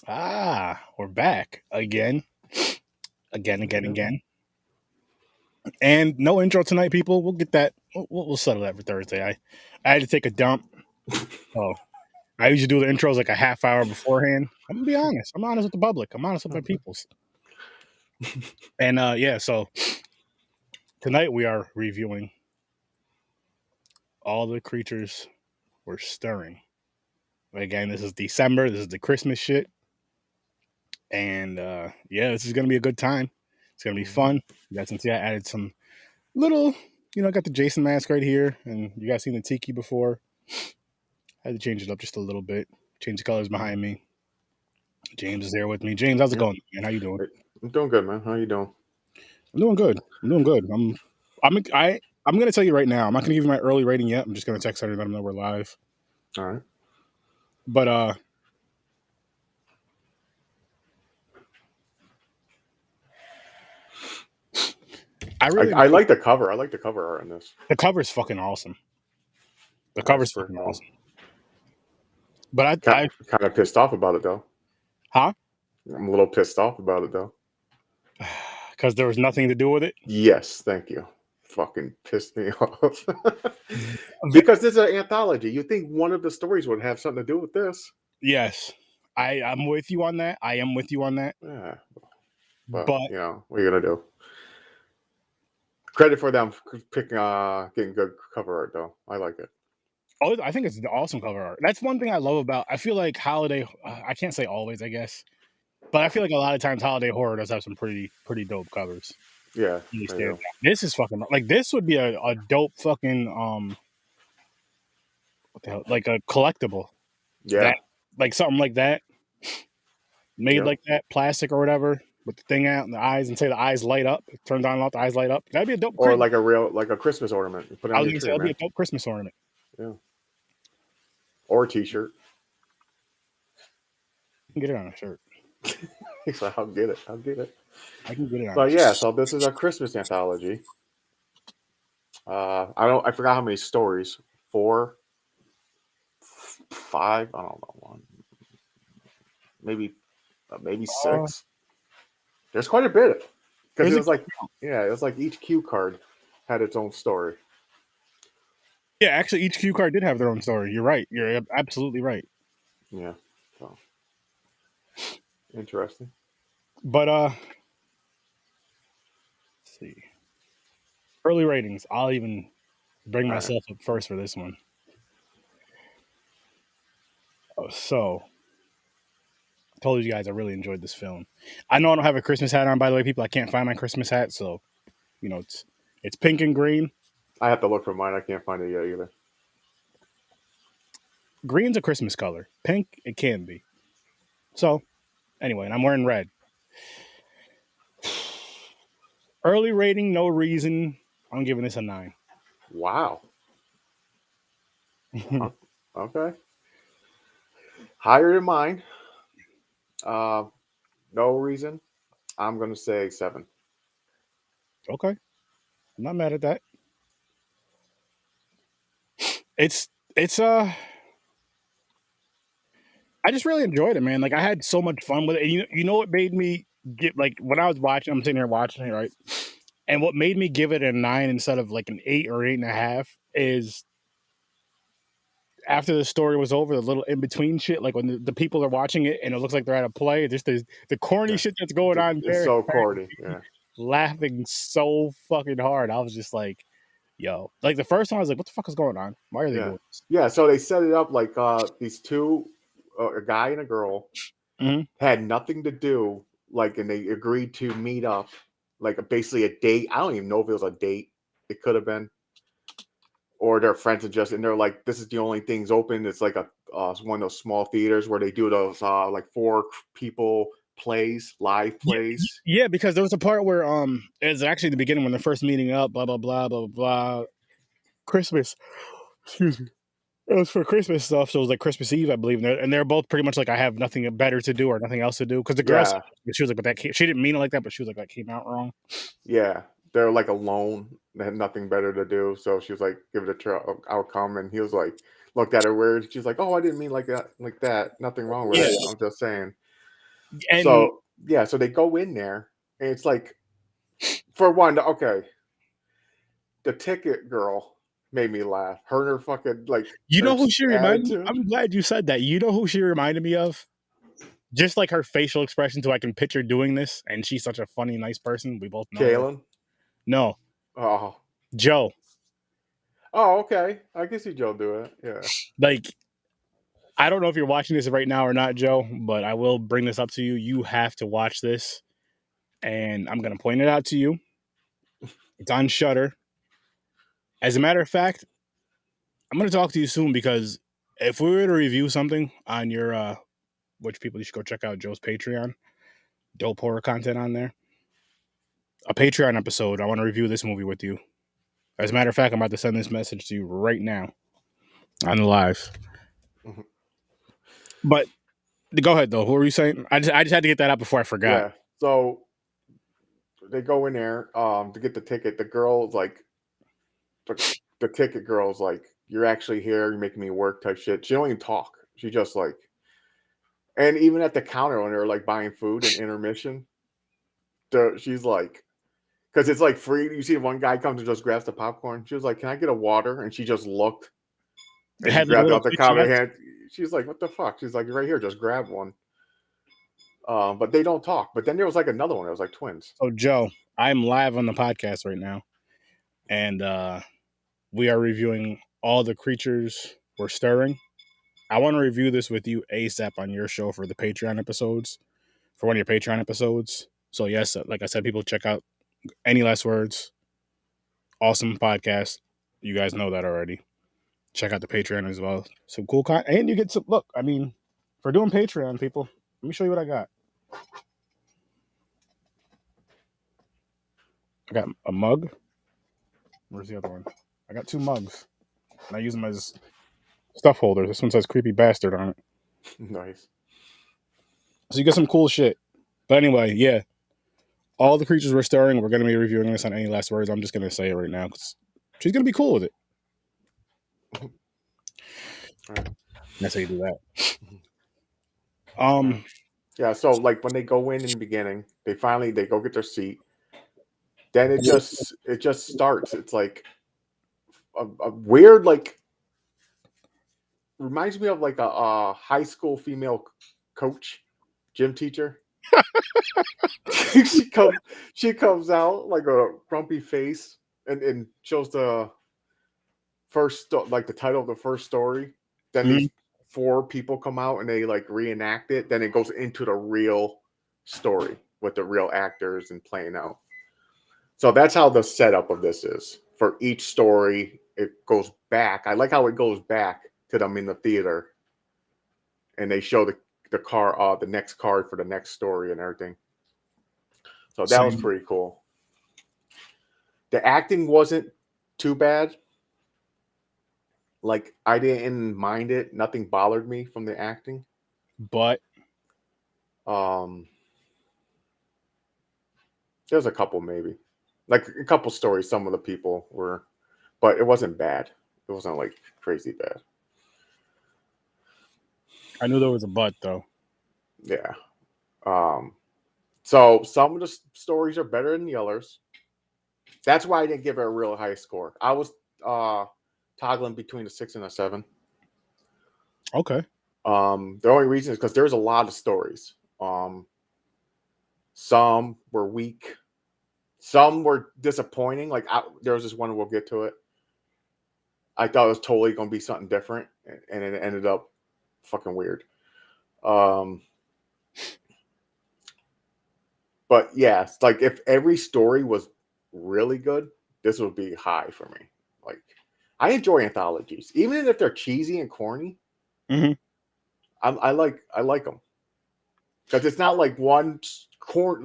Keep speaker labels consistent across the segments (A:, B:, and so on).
A: We're back again,
B: Yeah.
A: again. And no intro tonight, people. We'll get that. We'll settle that for Thursday. I had to take a dump. Oh, I usually do the intros like a half hour beforehand. I'm gonna be honest. I'm honest with the public. I'm honest with my peoples. And yeah, so tonight we are reviewing All the Creatures Were Stirring. Again, this is December. This is the Christmas shit. And yeah, this is gonna be a good time. It's gonna be fun. You guys can see I added some little, I got the Jason mask right here, and you guys seen the tiki before. I had to change it up just a little bit. Change the colors behind me. James is there with me. James, how's it
B: Yeah.
A: going, man? How you doing?
B: I'm doing good, man. How you doing?
A: I'm doing good. I'm doing good. I'm gonna tell you right now. I'm not gonna give you my early rating yet. I'm just gonna text her and let them know we're live.
B: All right.
A: But
B: I like the cover. I like the cover art on this.
A: The cover's fucking awesome. The
B: That's
A: cover's
B: pretty
A: fucking
B: cool.
A: awesome. But I
B: kind of pissed off about it though.
A: Huh?
B: I'm a little pissed off about it though.
A: Because there was nothing to do with it.
B: Yes, thank you. Fucking pissed me off. Because this is an anthology. You think one of the stories would have something to do with this?
A: Yes, I'm with you on that. I am with you on that.
B: Yeah,
A: but
B: you know, what are you gonna do? Credit for them picking, getting good cover art though. I like it.
A: Oh, I think it's the awesome cover art. That's one thing I love about. I feel like holiday. I can't say always, I guess, but I feel like a lot of times holiday horror does have some pretty dope covers.
B: Yeah,
A: this is fucking like this would be a dope fucking what the hell, like a collectible.
B: Yeah,
A: that, like something like that, made like that, plastic or whatever, with the thing out and the eyes, and say the eyes light up, turns on and off, the eyes light up. That'd be a dope.
B: Or like a Christmas ornament. You put it on your tree,
A: that'd
B: man.
A: be a dope Christmas ornament.
B: Yeah. Or a t-shirt.
A: You can get it on a shirt.
B: So I'll get it. I can get it
A: on.
B: But yeah, so this is a Christmas anthology. I forgot how many stories. 4, 5. I don't know. 1, maybe 6. There's quite a bit because it was like each cue card had its own story.
A: Yeah, actually, each cue card did have their own story. You're right. You're absolutely right.
B: Yeah. So interesting.
A: But let's see. Early ratings. I'll even bring myself up first for this one. Oh, so I told you guys I really enjoyed this film. I know I don't have a Christmas hat on, by the way, people. I can't find my Christmas hat, so it's pink and green.
B: I have to look for mine. I can't find it yet either.
A: Green's a Christmas color. Pink, it can be. So, anyway, and I'm wearing red. Early rating, no reason. I'm giving this a 9.
B: Wow. Okay. Higher than mine. No reason. I'm going to say 7.
A: Okay. I'm not mad at that. It's I just really enjoyed it, man. Like I had so much fun with it. And you know what made me get, like, when I was watching, I'm sitting here watching it, right? And what made me give it a 9 instead of like an 8 or 8.5 is after the story was over, the little in between shit, like when the people are watching it and it looks like they're at a play, just the corny shit that's going on there.
B: It's so corny. Yeah.
A: Laughing so fucking hard. I was just like, yo. Like the first time I was like, what the fuck is going on? Why are they doing this?
B: Yeah, so they set it up like these two, a guy and a girl, had nothing to do, like, and they agreed to meet up, like basically a date. I don't even know if it was a date. It could have been. Or they're friends and they're like, this is the only things open. It's like one of those small theaters where they do those like 4 people plays, live plays.
A: Yeah, because there was a part where it's actually the beginning when they're first meeting up, blah blah blah blah blah. Christmas, excuse me. It was for Christmas stuff, so it was like Christmas Eve, I believe, and they're both pretty much like, I have nothing better to do or nothing else to do. Because the girl, she was like, but she didn't mean it like that, but she was like, that came out wrong.
B: Yeah, they're like alone. They had nothing better to do, so she was like, give it a try. I'll come, and he was like, looked at her weird. She's like, oh, I didn't mean like that. Nothing wrong with it. I'm just saying.
A: And
B: So yeah, so they go in there, and it's like, for one, okay, the ticket girl made me laugh. Her and her fucking like
A: you
B: her
A: know who she reminded me?
B: attitude.
A: I'm glad you said that. You know who she reminded me of? Just like her facial expression, so I can picture doing this. And she's such a funny, nice person. We both know her.
B: Kaylin.
A: No,
B: Oh.
A: Joe.
B: Oh, okay. I can see Joe do it. Yeah.
A: Like, I don't know if you're watching this right now or not, Joe, but I will bring this up to you. You have to watch this, and I'm gonna point it out to you. It's on Shutter. As a matter of fact, I'm gonna talk to you soon because if we were to review something on your, which people you should go check out Joe's Patreon, dope horror content on there. A Patreon episode. I want to review this movie with you. As a matter of fact, I'm about to send this message to you right now on the live.
B: Mhm.
A: But go ahead though. What were you saying? I just had to get that out before I forgot.
B: Yeah. So they go in there to get the ticket. The girl's like, the ticket girl's like, "You're actually here. You're making me work," type shit. She don't even talk. She just like, and even at the counter when they're like buying food and intermission, she's like, because it's like free. You see one guy comes and just grabs the popcorn. She was like, "Can I get a water?" And she just looked,
A: It
B: and she
A: had like a
B: grabbed it
A: little
B: off the counter.
A: picturesque.
B: Hand. She's like, "What the fuck?" She's like, "Right here, just grab one." But they don't talk. But then there was like another one. It was like twins.
A: So Joe, I'm live on the podcast right now, and we are reviewing All the Creatures Were Stirring. I want to review this with you ASAP on your show for the Patreon episodes, for one of your Patreon episodes. So yes, like I said, people check out Any Last Words. Awesome podcast. You guys know that already. Check out the Patreon as well. Some cool content, and you get some. Look, I mean, for doing Patreon, people, let me show you what I got. I got a mug. Where's the other one? I got two mugs, and I use them as stuff holders. This one says "creepy bastard" on it.
B: Nice.
A: So you get some cool shit. But anyway, yeah, All the Creatures Were Stirring. We're going to be reviewing this on Any Last Words. I'm just going to say it right now because she's going to be cool with it.
B: Right.
A: That's how you do that. Um,
B: Yeah. So like when they go in the beginning, they go get their seat. Then it just starts. It's like a weird, like, reminds me of like a high school female coach, gym teacher. she comes she comes out like a grumpy face and shows the like the title of the first story. Then
A: mhm.
B: these four people come out and they like reenact it. Then it goes into the real story with the real actors and playing out. So that's how the setup of this is. For each story, it goes back. I like how it goes back to them in the theater, and they show the next card for the next story and everything. So that was
A: Same,
B: pretty cool. The acting wasn't too bad. Like, I didn't mind it. Nothing bothered me from the acting.
A: but
B: Um, there's a couple maybe, like a couple stories. Some of the people were, but it wasn't bad. It wasn't like crazy bad.
A: I knew there was a but though.
B: Yeah. So some of the stories are better than the others. That's why I didn't give it a real high score. I was toggling between a 6 and a 7.
A: Okay.
B: The only reason is because there's a lot of stories. Some were weak, some were disappointing. Like, there was this one, we'll get to it. I thought it was totally going to be something different, and it ended up fucking weird. But yeah, it's like if every story was really good, this would be high for me. Like, I enjoy anthologies, even if they're cheesy and corny.
A: Mm-hmm.
B: I like them because it's not like one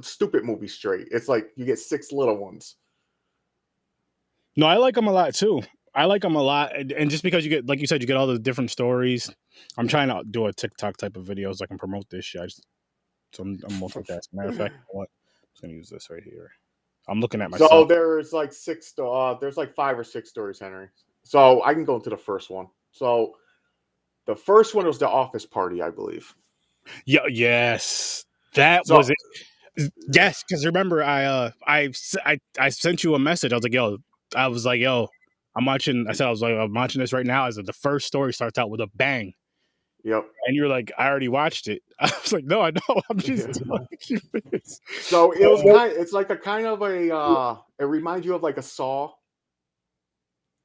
B: stupid movie straight. It's like you get 6 little ones.
A: No, I like them a lot too. I like them a lot, and just because you get, like you said, you get all the different stories. I'm trying to do a TikTok type of video so I can promote this shit. So I'm multitasking. Matter of fact, you know what? I'm just gonna use this right here. I'm looking at
B: So
A: myself.
B: there's like there's like 5 or 6 stories, Henry. So I can go into the first one. So the first one was the office party, I believe.
A: Yeah, yes, That was
B: So
A: it. Yes, because remember, I sent you a message. I was like, yo, I'm watching. I said I was like, I'm watching this right now. As the first story starts out with a bang,
B: yep.
A: and you're like, I already watched it. I was like, no, I know. I'm just telling you this.
B: So it was it's like a kind of a it reminds you of like a Saw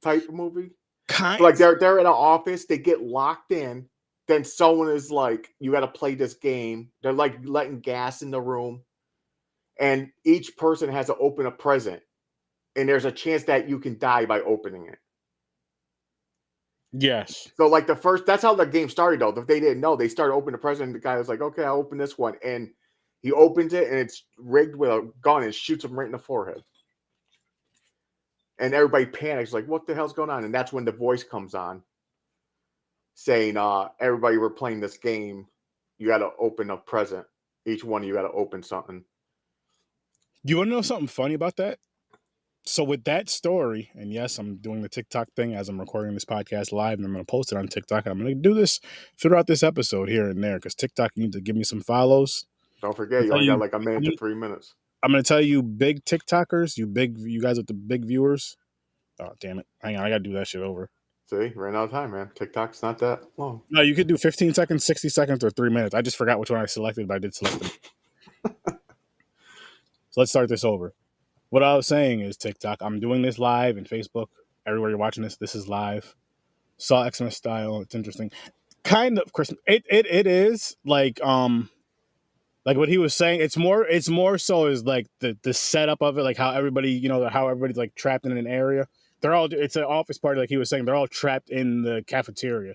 B: type movie.
A: Kind.
B: Like they're in an office, they get locked in, then someone is like, you got to play this game. They're like letting gas in the room, and each person has to open a present, and there's a chance that you can die by opening it.
A: Yes.
B: So like that's how the game started though. If they didn't know, they started opening the present. The guy was like, okay, I'll open this one, and he opens it, and it's rigged with a gun and shoots him right in the forehead. And everybody panics, like, what the hell's going on? And that's when the voice comes on saying, everybody, we're playing this game. You got to open a present. Each one of you got to open something.
A: You want to know something funny about that? So with that story, and yes, I'm doing the TikTok thing as I'm recording this podcast live, and I'm going to post it on TikTok. And I'm going to do this throughout this episode here and there because TikTok, you need to give me some follows.
B: Don't forget, you only got like a minute to 3 minutes.
A: I'm going to tell you, big TikTokers, you guys with the big viewers. Oh, damn it. Hang on. I got to do that shit over.
B: See, ran out of time, man. TikTok's not that long.
A: No, you could do 15 seconds, 60 seconds, or 3 minutes. I just forgot which one I selected, but I did select them. So let's start this over. What I was saying is TikTok. I'm doing this live in Facebook. Everywhere you're watching this is live. Saw Xmas style. It's interesting. Kind of Christmas. It is like what he was saying. It's more so is like the setup of it, like how everybody, how everybody's like trapped in an area. It's an office party, like he was saying. They're all trapped in the cafeteria.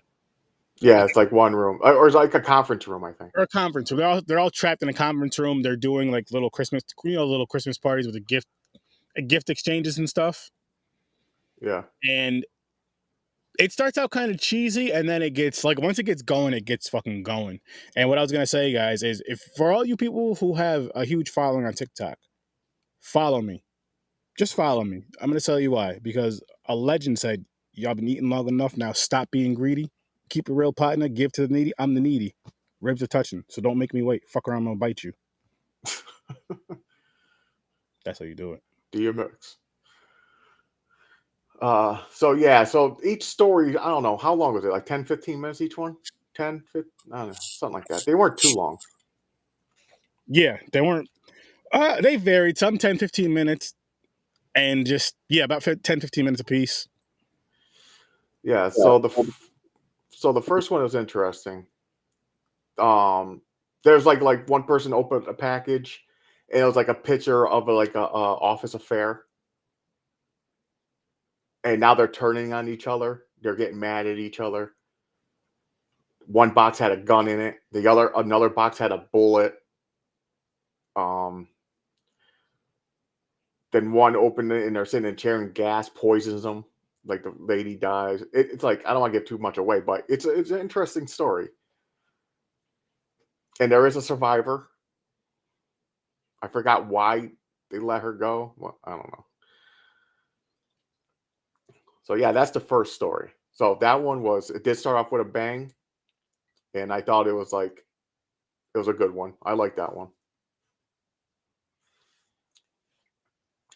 B: Yeah, it's like one room, or it's like a conference room, I think.
A: Or a conference room. They're all trapped in a conference room. They're doing like little Christmas parties with gift exchanges and stuff.
B: Yeah.
A: And it starts out kind of cheesy, and then it gets like, once it gets going, it gets fucking going. And what I was gonna say, guys, is if for all you people who have a huge following on TikTok, follow me. Just follow me. I'm gonna tell you why. Because a legend said, y'all been eating long enough, now stop being greedy. Keep it real, partner. Give to the needy. I'm the needy. Ribs are touching, so don't make me wait. Fuck around, I'm gonna bite you. That's how you do it.
B: DMX. So each story, I don't know, how long was it? Like 10, 15 minutes each one? 10, 15, I don't know, something like that. They weren't too long.
A: Yeah, they weren't. They varied. Some 10, 15 minutes. And just, about 10, 15 minutes apiece.
B: Yeah, so the first one was interesting. There's like one person opened a package, and it was like a picture of a office affair. And now they're turning on each other. They're getting mad at each other. One box had a gun in it. Another box had a bullet. Then one opened it and they're sitting in a chair and gas poisons them. Like the lady dies. It's like, I don't want to give too much away, but it's an interesting story. And there is a survivor. I forgot why they let her go. Well, I don't know. So yeah, that's the first story. So that one it did start off with a bang. And I thought it was a good one. I like that one.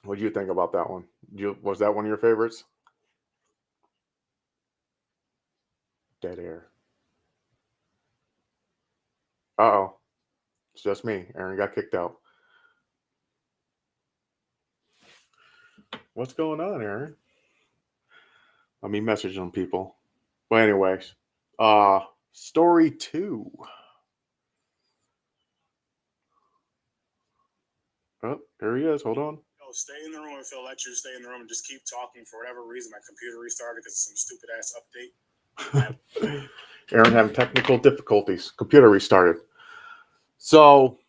B: What do you think about that one? Was that one of your favorites? Dead air. Uh-oh. It's just me. Aaron got kicked out. What's going on, Aaron? Let me message some people. Well, anyways, story 2. Oh, there he is. Hold on.
A: Stay in the room if they'll let you stay in the room and just keep talking. For whatever reason, my computer restarted because of some stupid ass update.
B: Aaron having technical difficulties. Computer restarted. So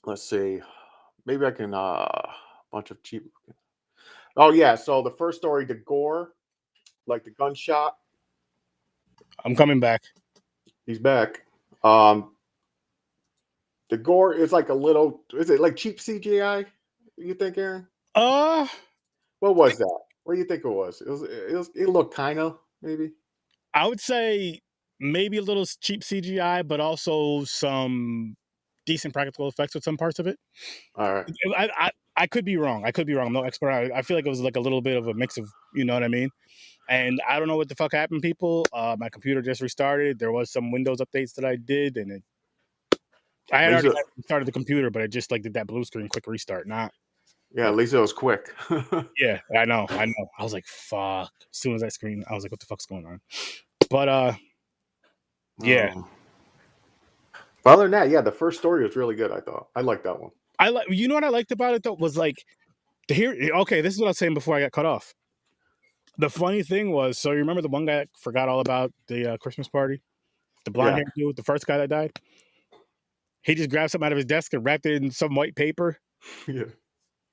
B: let's see. Maybe I can bunch of cheap. Oh yeah. So the first story, the gore, like the gunshot.
A: I'm coming back.
B: He's back. The gore is like a little. Is it like cheap CGI? You think, Aaron? What was that? What do you think it was? It looked kind of, maybe.
A: I would say maybe a little cheap CGI, but also some decent practical effects with some parts of it.
B: All right.
A: I could be wrong. I'm no expert. I feel like it was like a little bit of a mix of, you know what I mean? And I don't know what the fuck happened, people. My computer just restarted. There was some Windows updates that I did, and I had already started the computer, but it just like did that blue screen quick restart. Not.
B: Yeah, at least it was quick.
A: Yeah, I know. I was like, fuck. As soon as that screen, I was like, what the fuck's going on? But yeah.
B: But other than that, yeah, the first story was really good. I thought I liked that one.
A: You know what I liked about it though was like okay, this is what I was saying before I got cut off. The funny thing was, so you remember the one guy that forgot all about the Christmas party? The blonde haired dude, the first guy that died? He just grabbed something out of his desk and wrapped it in some white paper.
B: Yeah.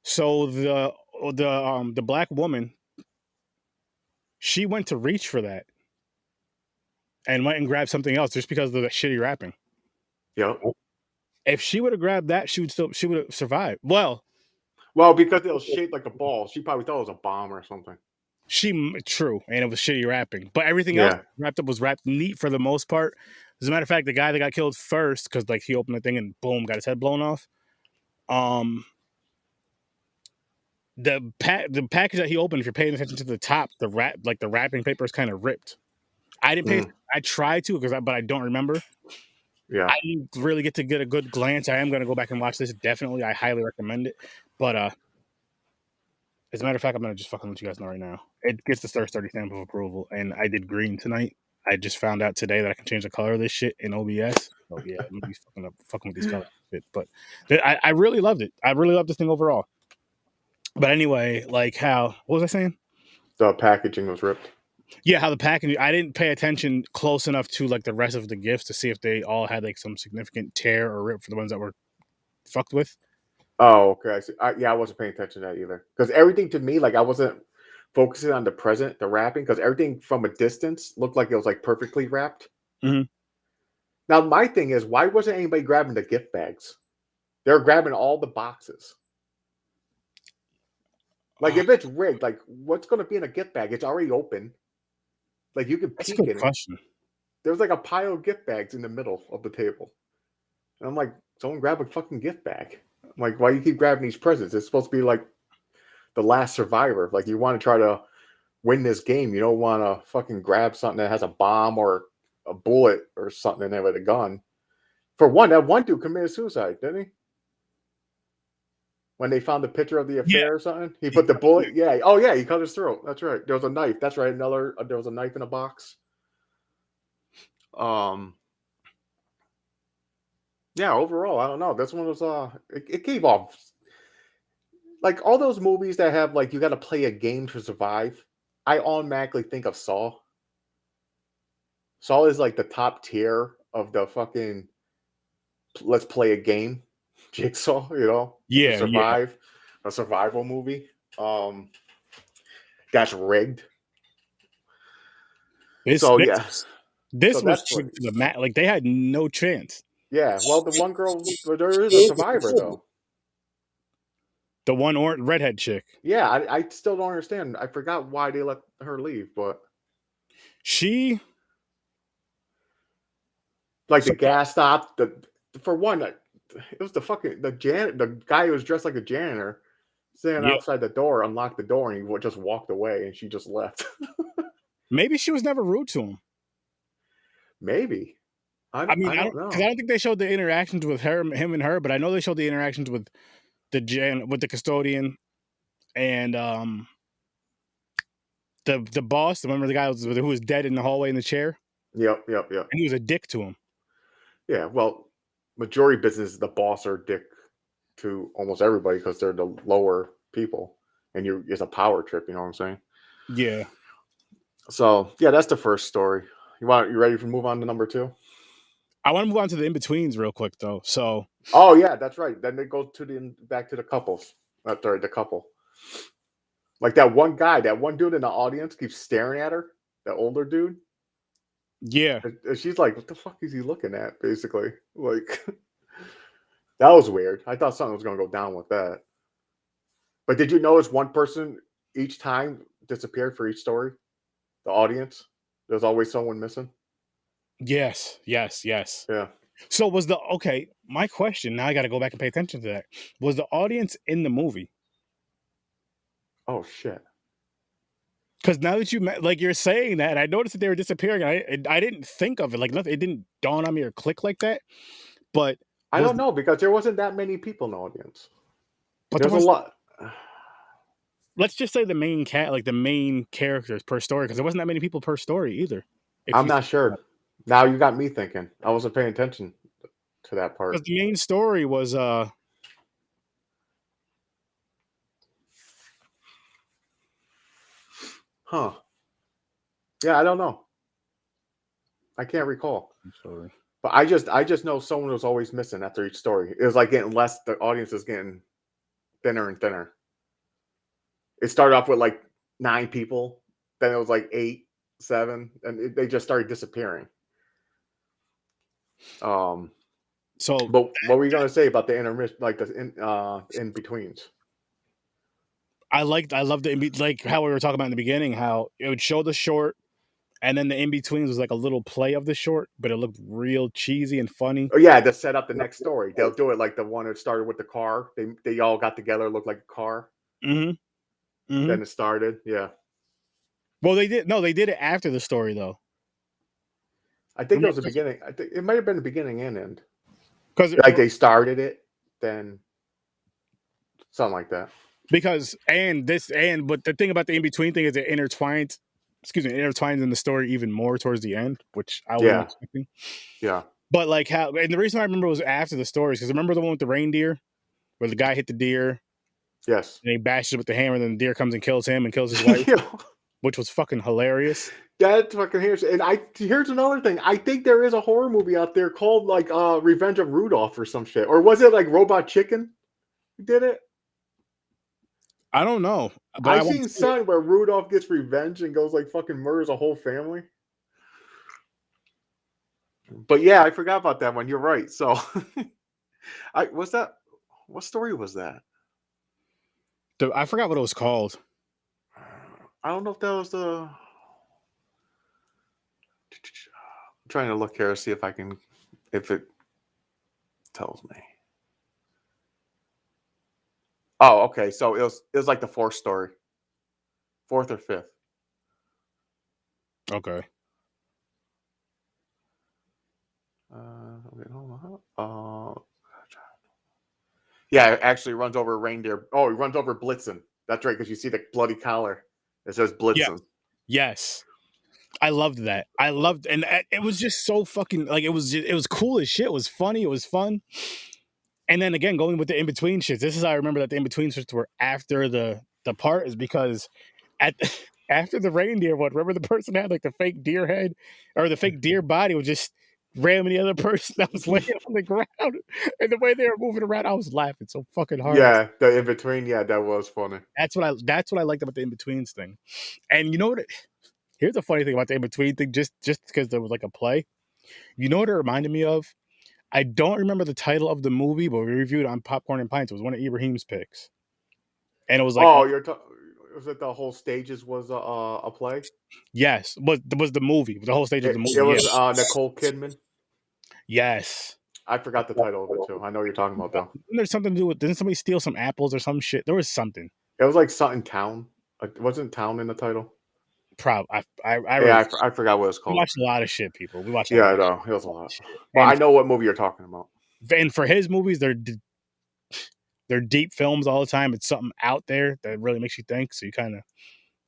A: So the black woman, she went to reach for that and went and grabbed something else just because of the shitty wrapping.
B: Yep.
A: If she would have grabbed that, she would have survived. Well,
B: because it was shaped like a ball, she probably thought it was a bomb or something.
A: True, and it was shitty wrapping, but everything else wrapped up was wrapped neat for the most part. As a matter of fact, the guy that got killed first, because like he opened the thing and boom, got his head blown off. The package that he opened, if you're paying attention to the top, the wrapping paper is kind of ripped. I didn't pay. I tried to but I don't remember.
B: Yeah,
A: I didn't really get a good glance. I am going to go back and watch this. Definitely, I highly recommend it. But as a matter of fact, I'm going to just fucking let you guys know right now. It gets the sturdy stamp of approval, and I did green tonight. I just found out today that I can change the color of this shit in OBS. Oh yeah, I'm gonna be fucking with these colors. But I really loved it. I really loved this thing overall. But anyway, like what was I saying?
B: The packaging was ripped.
A: Yeah, how the packaging. I didn't pay attention close enough to like the rest of the gifts to see if they all had like some significant tear or rip for the ones that were fucked with.
B: Oh, okay. I see. I wasn't paying attention to that either. Because everything to me, like I wasn't focusing on the present, the wrapping, because everything from a distance looked like it was like perfectly wrapped.
A: Mm-hmm.
B: Now, my thing is, why wasn't anybody grabbing the gift bags? They're grabbing all the boxes. Like, if it's rigged, like, what's going to be in a gift bag? It's already open. Like, you can peek in it. There's like a pile of gift bags in the middle of the table. And I'm like, someone grab a fucking gift bag. I'm like, why do you keep grabbing these presents? It's supposed to be like the last survivor. Like, you want to try to win this game. You don't want to fucking grab something that has a bomb or a bullet or something in there with a gun. For one, that one dude committed suicide, didn't he? When they found the picture of the affair or something, he put the bullet. Yeah. Oh yeah, he cut his throat. That's right. There was a knife. That's right. There was a knife in a box. Yeah. Overall, I don't know. This one was it gave off like all those movies that have like you got to play a game to survive. I automatically think of Saw. Saw is like the top tier of the fucking let's play a game jigsaw, you know?
A: Yeah.
B: Survive. A survival movie. That's rigged.
A: This was the mat. Like they had no chance.
B: Yeah. Well, the one girl, there is a survivor though.
A: The one redhead chick.
B: Yeah, I still don't understand. I forgot why they let her leave, but
A: she
B: like the gas stopped. For one, it was the guy who was dressed like a janitor standing outside the door, unlocked the door, and he just walked away, and she just left.
A: Maybe she was never rude to him.
B: Maybe. I don't know.
A: Because I don't think they showed the interactions with him and her, but I know they showed the interactions with the custodian and the boss. Remember the guy who was dead in the hallway in the chair?
B: Yep.
A: And he was a dick to him.
B: Yeah, well, majority business, the boss are dick to almost everybody because they're the lower people, and it's a power trip. You know what I'm saying?
A: Yeah.
B: So yeah, that's the first story. You ready to move on to number 2?
A: I want to move on to the in-betweens real quick though. So.
B: Oh yeah, that's right. Then they go back to the couples. Sorry, the couple. Like that one dude in the audience keeps staring at her. That older dude.
A: Yeah.
B: And she's like, what the fuck is he looking at? Basically, like that was weird. I thought something was gonna go down with that. But did you notice one person each time disappeared for each story? The audience. There's always someone missing.
A: Yes.
B: Yeah.
A: So was the okay? My question now, I got to go back and pay attention to that. Was the audience in the movie?
B: Oh shit!
A: Because now that like you're saying that, I noticed that they were disappearing. I didn't think of it like nothing. It didn't dawn on me or click like that. But
B: I
A: was
B: don't know because there wasn't that many people in the audience.
A: but there
B: There's a
A: was.
B: lot.
A: Let's just say the main like the main characters per story, because there wasn't that many people per story either. If
B: I'm
A: you
B: not sure. Now you got me thinking. I wasn't paying attention to that
A: because
B: part.
A: the main story was
B: Huh? Yeah, I don't know. I can't recall.
A: I'm sorry.
B: But I just know someone was always missing after each story. It was like getting less. The audience was getting thinner and thinner. It started off with like 9 people, then it was like 8, 7, and they just started disappearing.
A: So
B: But what were you gonna say about the intermission, like the in betweens?
A: I loved it, like how we were talking about in the beginning, how it would show the short, and then the in betweens was like a little play of the short, but it looked real cheesy and funny.
B: Oh yeah, to set up the next story, they'll do it like the one that started with the car. They all got together, looked like a car.
A: Mm-hmm. Mm-hmm.
B: Then it started. Yeah,
A: Well, they did. No, they did it after the story though.
B: I think it was the beginning. I think it might have been the beginning and end.
A: Because
B: Like they started it, then something like that.
A: But the thing about the in between thing is it intertwines. Excuse me, it intertwines in the story even more towards the end, which I wasn't
B: Yeah,
A: expecting.
B: yeah,
A: But like how, and the reason I remember was after the stories, because remember the one with the reindeer where the guy hit the deer
B: yes.
A: and he bashes it with the hammer, and then the deer comes and kills him and kills his wife, which was fucking hilarious.
B: That's fucking here's and here's another thing. I think there is a horror movie out there called like Revenge of Rudolph or some shit. Or was it like Robot Chicken? Who did it?
A: I don't know, but I
B: I've
A: want
B: seen
A: to see it.
B: something where Rudolph gets revenge and goes like fucking murders a whole family. But yeah, I forgot about that one. You're right. So what's that? What story was that?
A: I forgot what it was called.
B: I don't know if that was the. I'm trying to look here to see if it tells me. Oh, okay. So it was like the 4th story, 4th or 5th.
A: Okay.
B: Okay, hold on. Yeah, it actually runs over a reindeer. Oh, he runs over Blitzen. That's right, because you see the bloody collar. It says
A: Yeah.
B: Blitzen.
A: Yes. I loved that. And it was just so fucking like it was cool as shit. It was funny. It was fun. And then again, going with the in between shits. This is how I remember that the in between shits were after the part, is because at after the reindeer one, remember the person had like the fake deer head or the fake deer body was just ramming the other person that was laying on the ground, and the way they were moving around, I was laughing so fucking hard.
B: Yeah, the in between. Yeah, that was funny.
A: That's what I liked about the in betweens thing. And you know what? Here's a funny thing about the in between thing, just because there was like a play. You know what it reminded me of? I don't remember the title of the movie, but we reviewed it on Popcorn and Pints. It was one of Ibrahim's picks, and it was like,
B: Oh, was it the whole stages was a play?
A: yes, was the movie, the whole stage of the
B: It
A: movie.
B: was
A: Yeah.
B: Nicole Kidman.
A: Yes.
B: I forgot the title of it too. I know what you're talking about though.
A: There's something to do with, didn't somebody steal some apples or some shit? There was something.
B: It was like something town. Wasn't town in the title?
A: I
B: I forgot what it's
A: we
B: called.
A: watched a lot of shit, people. We watched a
B: Yeah,
A: lot
B: I
A: of
B: know. It was a lot.
A: shit.
B: But I know what movie you're talking about.
A: And for his movies, they're deep films all the time. It's something out there that really makes you think. So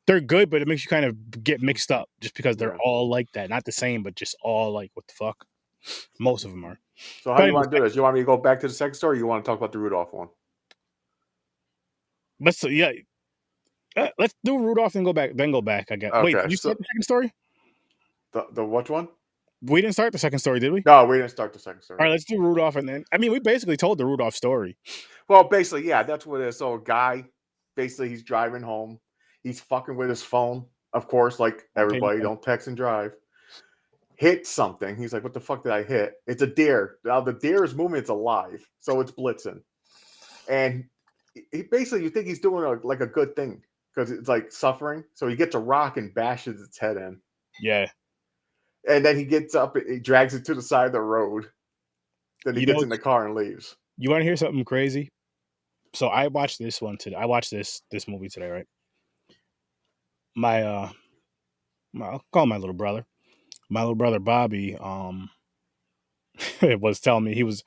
A: they're good, but it makes you kind of get mixed up just because they're all like that. Not the same, but just all like, what the fuck? Most of them are.
B: So how do you want to do this? You want me to go back to the second story, or you want to talk about the Rudolph one?
A: Let's do Rudolph and go back. Then go back. I guess.
B: Okay,
A: Wait, did you start the second story?
B: The which one?
A: We didn't start the second story, did we?
B: No, we didn't start the second story.
A: All right, let's do Rudolph, and then we basically told the Rudolph story.
B: Well, basically, yeah, that's what it is. So a guy, basically, he's driving home. He's fucking with his phone, of course, like everybody. Don't text and drive. Hit something. He's like, "What the fuck did I hit?" It's a deer. Now the deer is moving. It's alive, so it's blitzing. And he basically, you think he's doing a good thing because it's like suffering. So he gets a rock and bashes its head in.
A: Yeah.
B: And then he gets up, he drags it to the side of the road. Then he gets in the car and leaves.
A: You want to hear something crazy? So I watched this one today. I watched this movie today, right? I'll call him my little brother. My little brother Bobby was telling me he was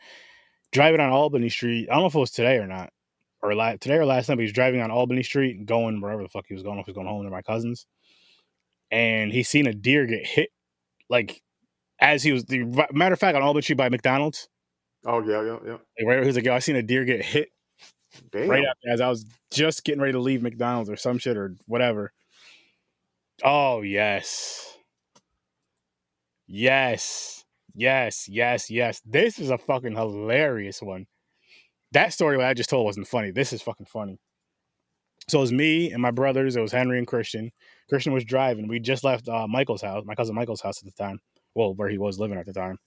A: driving on Albany Street. I don't know if it was today or not, or today or last night. But he was driving on Albany Street and going wherever the fuck he was going. If he was going home to my cousins, and he seen a deer get hit, like as he was. The matter of fact, on Albany Street by McDonald's.
B: Oh yeah.
A: Like, right, he was like, "Yo, I seen a deer get hit."
B: Damn.
A: Right after, as I was just getting ready to leave McDonald's or some shit or whatever. Oh yes. Yes. Yes. This is a fucking hilarious one. That story what I just told wasn't funny. This is fucking funny. So it was me and my brothers. It was Henry and Christian. Christian was driving. We just left Michael's house, my cousin Michael's house at the time. Well, where he was living at the time.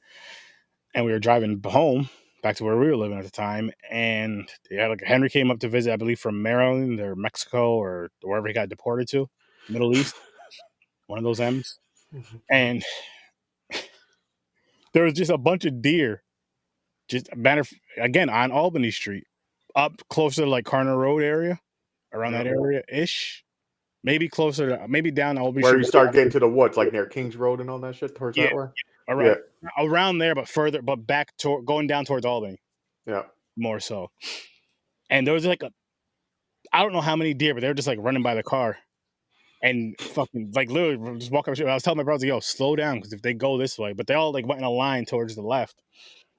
A: And we were driving home back to where we were living at the time. And yeah, like Henry came up to visit, I believe, from Maryland or Mexico or wherever he got deported to, Middle East, one of those M's. And there was just a bunch of deer, just again on Albany Street, up closer to like Carner Road area, around that area ish, maybe closer to maybe down Albany
B: Where
A: Street.
B: you start getting to the woods, like near Kings Road and all that shit, towards that way.
A: Around there, but further, but back to going down towards Albany.
B: Yeah,
A: more so. And there was like I don't know how many deer, but they were just like running by the car. And fucking like literally just walking up. I was telling my brother, "Yo, slow down, because if they go this way," but they all like went in a line towards the left.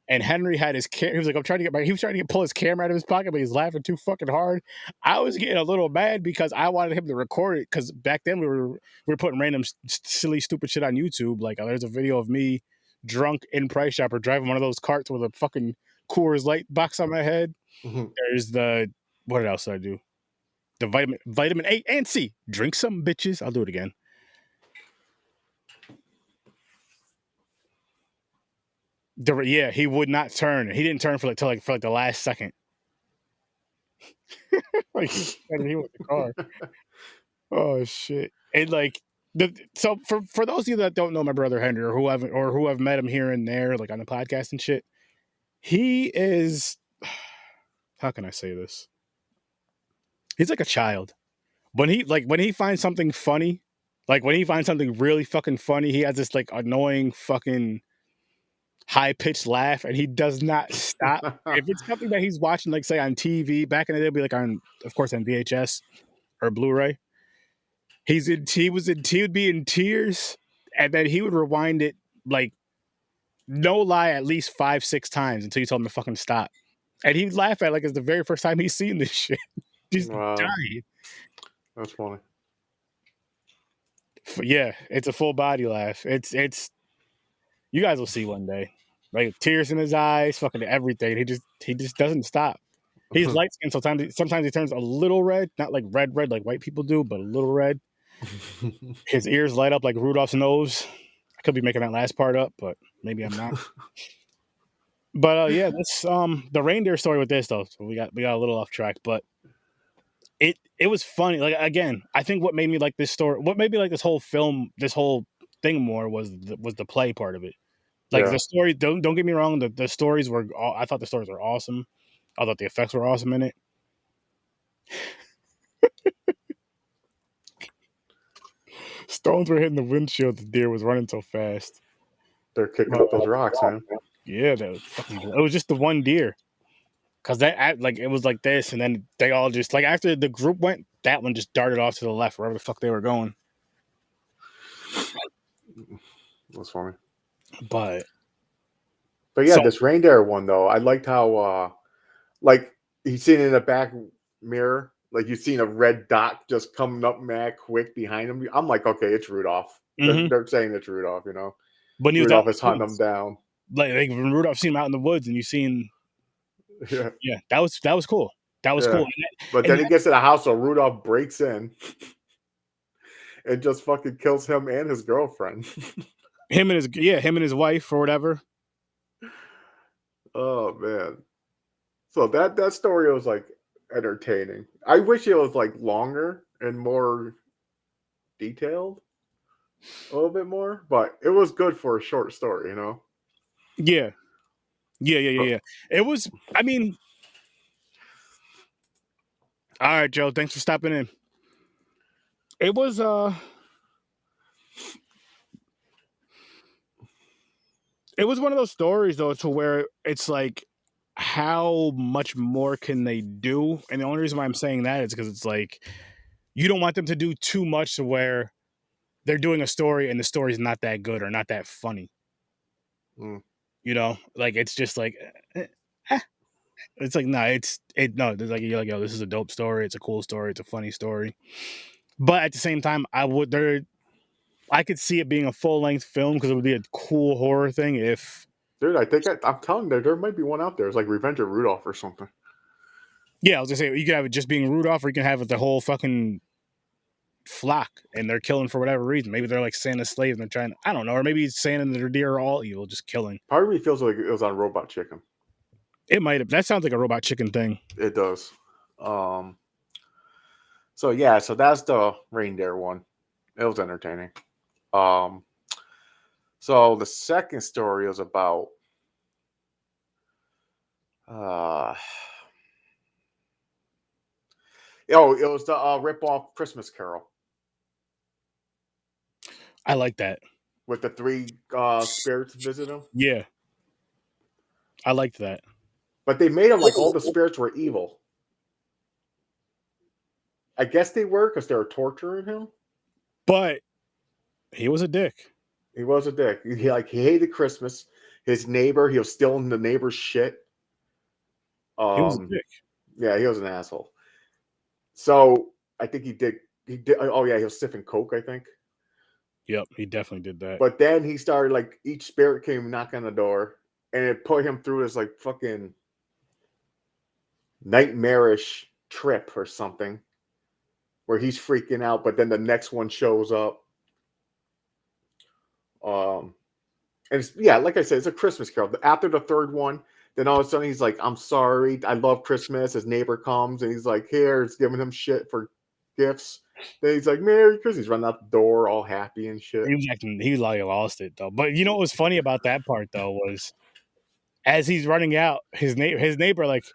A: And Henry had his camera. He was like, he was trying to pull his camera out of his pocket, but he's laughing too fucking hard. I was getting a little mad because I wanted him to record it, because back then we were putting random silly stupid shit on YouTube. Like there's a video of me drunk in Price Chopper driving one of those carts with a fucking Coors Light box on my head. There's the what else did I do? The vitamin A and C. Drink some, bitches. I'll do it again. Yeah, he would not turn. He didn't turn for like the last second. Like he went the car. Oh shit! And like so for those of you that don't know my brother Henry or who have met him here and there, like on the podcast and shit, he is. How can I say this? He's like a child. When he finds something funny, like when he finds something really fucking funny, he has this like annoying fucking high pitched laugh, and he does not stop. If it's something that he's watching, like say on TV, back in the day, it'd be like of course on VHS or Blu-ray. He would be in tears, and then he would rewind it like no lie at least 5-6 times until you told him to fucking stop. And he'd laugh at it like it's the very first time he's seen this shit. He's dying.
B: That's funny.
A: Yeah, it's a full body laugh. It's you guys will see one day. Like tears in his eyes, fucking everything. He just doesn't stop. He's light skinned, sometimes he turns a little red, not like red like white people do, but a little red. His ears light up like Rudolph's nose. I could be making that last part up, but maybe I'm not. But yeah, that's the reindeer story with this though. So we got a little off track, but it was funny. Like again, I think what made me like this story, what made me like this whole film, this whole thing more was the play part of it. Like the story, don't get me wrong, the stories were. I thought the stories were awesome. I thought the effects were awesome in it. Stones were hitting the windshield. The deer was running so fast.
B: They're kicking up those rocks, man.
A: Yeah, it was just the one deer. Cause it was like this, and then they all just like after the group went, that one just darted off to the left, wherever the fuck they were going.
B: That's funny.
A: But
B: yeah, this reindeer one though, I liked how like he's seen in the back mirror, like you've seen a red dot just coming up mad quick behind him. I'm like, okay, it's Rudolph. They're saying it's Rudolph, you know.
A: But
B: Rudolph is hunting them down.
A: Like when Rudolph seen him out in the woods, and you seen. Yeah, that was cool. That was cool.
B: But then he gets to the house, so Rudolph breaks in and just fucking kills him and his girlfriend.
A: him and his wife or whatever.
B: Oh man. So that story was like entertaining. I wish it was like longer and more detailed. A little bit more, but it was good for a short story, you know?
A: Yeah. Yeah. It was. I mean, all right, Joe. Thanks for stopping in. It was it was one of those stories though, to where it's like, how much more can they do? And the only reason why I'm saying that is because it's like, you don't want them to do too much to where they're doing a story and the story's not that good or not that funny. You know, like it's just like, it's like, no, it's like, you're like, yo, this is a dope story. It's a cool story. It's a funny story. But at the same time, I could see it being a full length film because it would be a cool horror thing if.
B: Dude, I think I'm telling you, there might be one out there. It's like Revenge of Rudolph or something.
A: Yeah, I was gonna say, you could have it just being Rudolph, or you can have it the whole fucking flock and they're killing for whatever reason. Maybe they're like Santa's slaves and they're trying. I don't know, or maybe Santa and their deer are all evil, just killing.
B: Part of me feels like it was on Robot Chicken.
A: It might have. That sounds like a Robot Chicken thing.
B: It does. So yeah, so that's the reindeer one. It was entertaining. So the second story was about it was the rip-off Christmas Carol.
A: I like that.
B: With the three spirits visit him.
A: Yeah. I liked that.
B: But they made him like all the spirits were evil. I guess they were because they were torturing him.
A: But he was a dick.
B: He was a dick. He hated Christmas. His neighbor, he was stealing the neighbor's shit.
A: He was a dick.
B: Yeah, he was an asshole. So I think he did. Oh yeah, he was sniffing coke, I think.
A: Yep, he definitely did that.
B: But then he started, like, each spirit came knocking on the door, and it put him through this like fucking nightmarish trip or something, where he's freaking out. But then the next one shows up. And it's, yeah, like I said, it's a Christmas Carol. After the third one, then all of a sudden he's like, "I'm sorry, I love Christmas." His neighbor comes and he's like, "Here," it's giving him shit for gifts. Then he's like, "Merry Christmas." He's running out the door all happy and shit.
A: He like lost it though. But you know what was funny about that part though was, as he's running out, his neighbor like,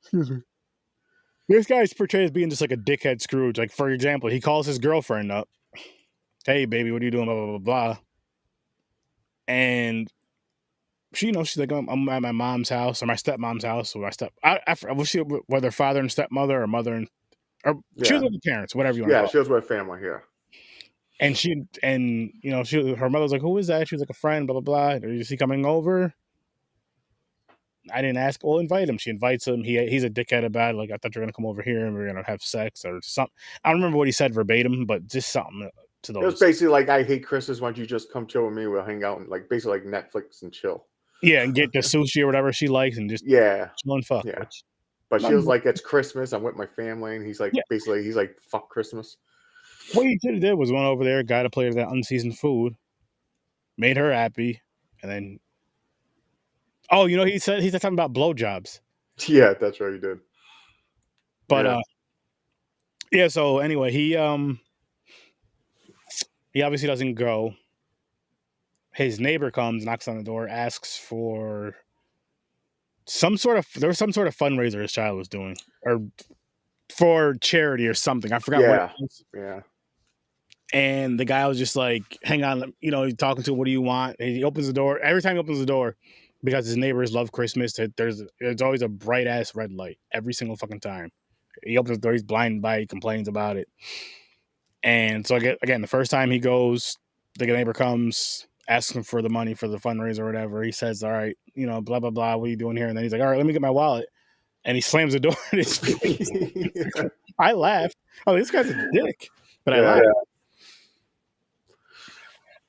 A: excuse me, this guy's portrayed as being just like a dickhead Scrooge. Like, for example, he calls his girlfriend up, "Hey baby, what are you doing?" Blah blah blah blah. And she, she's like, "I'm at my mom's house or my stepmom's house." Or I was she whether father and stepmother or mother and, or she was with the parents, whatever you want to call it.
B: Yeah, she was with family here.
A: And her mother's like, "Who is that?" She was like, "A friend, blah blah blah. Is he coming over?" I didn't ask. Well, invite him. She invites him. He's a dickhead about it. Like, "I thought you were gonna come over here and we are gonna have sex or something." I don't remember what he said verbatim, but just something to those.
B: It was basically like, "I hate Christmas. Why don't you just come chill with me? We'll hang out and like basically like Netflix and chill."
A: Yeah, and get the sushi or whatever she likes and just
B: chill
A: and fuck.
B: Yeah. But she was like, "It's Christmas. I'm with my family," and he's like, basically, he's like, "Fuck Christmas."
A: What he could have did was went over there, got a plate of that unseasoned food, made her happy, and then. Oh, he's talking about blowjobs.
B: Yeah, that's right, he did.
A: But yeah. So anyway, he obviously doesn't go. His neighbor comes, knocks on the door, asks for some sort of fundraiser his child was doing, or for charity or something. I forgot what it was.
B: Yeah.
A: And the guy was just like, "Hang on," he's talking to him, "What do you want?" And he opens the door. Every time he opens the door, because his neighbors love Christmas, there's always a bright ass red light every single fucking time. He opens the door, he's blinded by it, he complains about it. And so again, the first time he goes, the neighbor comes, asks him for the money for the fundraiser or whatever. He says, "All right, blah blah blah, what are you doing here?" And then he's like, "All right, let me get my wallet." And he slams the door in his face. I laughed. Oh, this guy's a dick. But I laughed.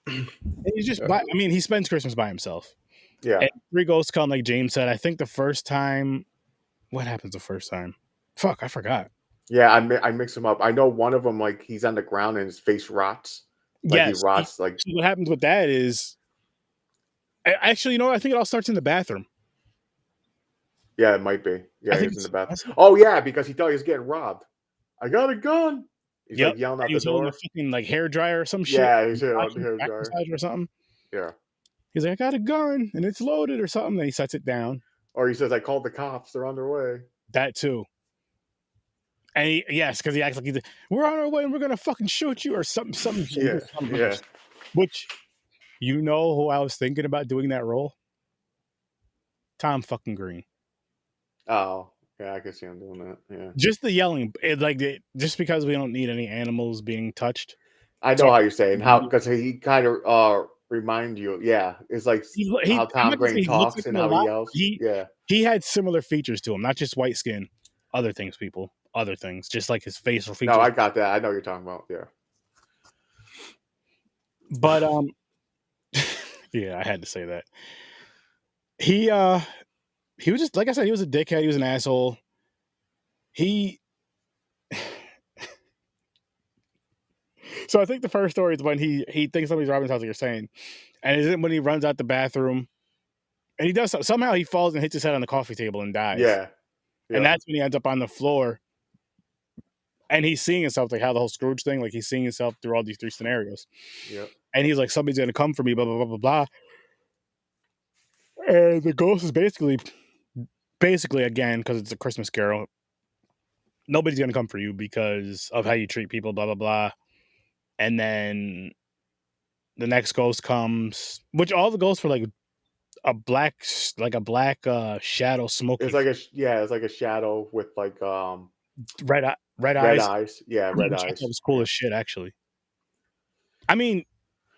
A: And he's just he spends Christmas by himself.
B: Yeah.
A: And 3 ghosts come, like James said. I think the first time, what happens the first time? Fuck, I forgot.
B: Yeah, I mix them up. I know one of them, like, he's on the ground and his face rots. Like,
A: yes.
B: He rots. Like,
A: what happens with that is, actually, I think it all starts in the bathroom.
B: Yeah, it might be. Yeah, he's in the bathroom. Oh yeah, because he thought he was getting robbed. "I got a gun." He's like yelling out the door.
A: A fucking like hair dryer or some shit.
B: Yeah, he's on the hair dryer
A: or something.
B: Yeah.
A: He's like, I got a gun and it's loaded or something. Then he sets it down.
B: Or he says, I called the cops. They're on their way.
A: That too. And yes, because he acts like we're on our way and we're gonna fucking shoot you or something.
B: Yeah.
A: Which, you know who I was thinking about doing that role? Tom fucking Green.
B: Oh, yeah, I can see him doing that. Yeah.
A: Just the yelling, just because we don't need any animals being touched.
B: I know how you're saying how because he kind of remind you. Yeah, it's like how
A: I'm
B: Tom
A: not gonna say
B: Green
A: he looks
B: talks
A: like
B: and
A: him a
B: how he
A: lot.
B: yells. Yeah.
A: He had similar features to him, not just white skin, other things, other things, just like his facial features.
B: No, I got that. I know what you're talking about. Yeah.
A: But yeah, I had to say that. He was just, like I said, he was a dickhead. He was an asshole. So I think the first story is when he thinks somebody's robbing his house, like you're saying, and isn't when he runs out the bathroom, and he does somehow he falls and hits his head on the coffee table and dies.
B: Yeah.
A: And that's when he ends up on the floor, and he's seeing himself, like how the whole Scrooge thing, like he's seeing himself through all these three scenarios.
B: Yeah.
A: And he's like, somebody's gonna come for me, blah blah blah blah blah. And the ghost is basically again, because it's a Christmas Carol, nobody's gonna come for you because of how you treat people, blah blah blah. And then the next ghost comes, which all the ghosts were like a black shadow smoking.
B: It's like it's like a shadow with like
A: red eyes.
B: Yeah, red eyes.
A: That was cool as shit, actually. I mean,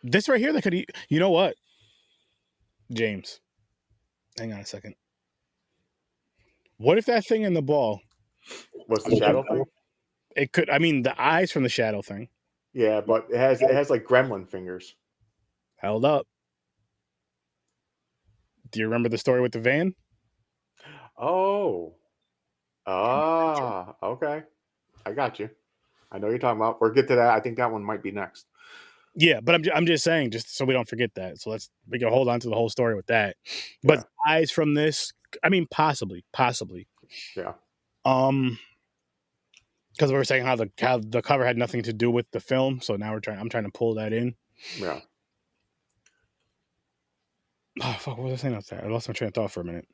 A: this right here, that could, you know what, James? Hang on a second. What if that thing in the ball
B: was the shadow thing?
A: It could. I mean, the eyes from the shadow thing.
B: Yeah, but it has like gremlin fingers.
A: Held up. Do you remember the story with the van?
B: Oh. Ah, okay. I got you. I know you're talking about. We'll get to that. I think that one might be next.
A: Yeah, but I'm just saying, just so we don't forget that. So we can hold on to the whole story with that. But eyes from this, I mean, possibly.
B: Yeah.
A: Because we were saying how the cover had nothing to do with the film, so now I'm trying to pull that in.
B: Yeah.
A: Oh fuck! What was I saying out there? I lost my train of thought for a minute.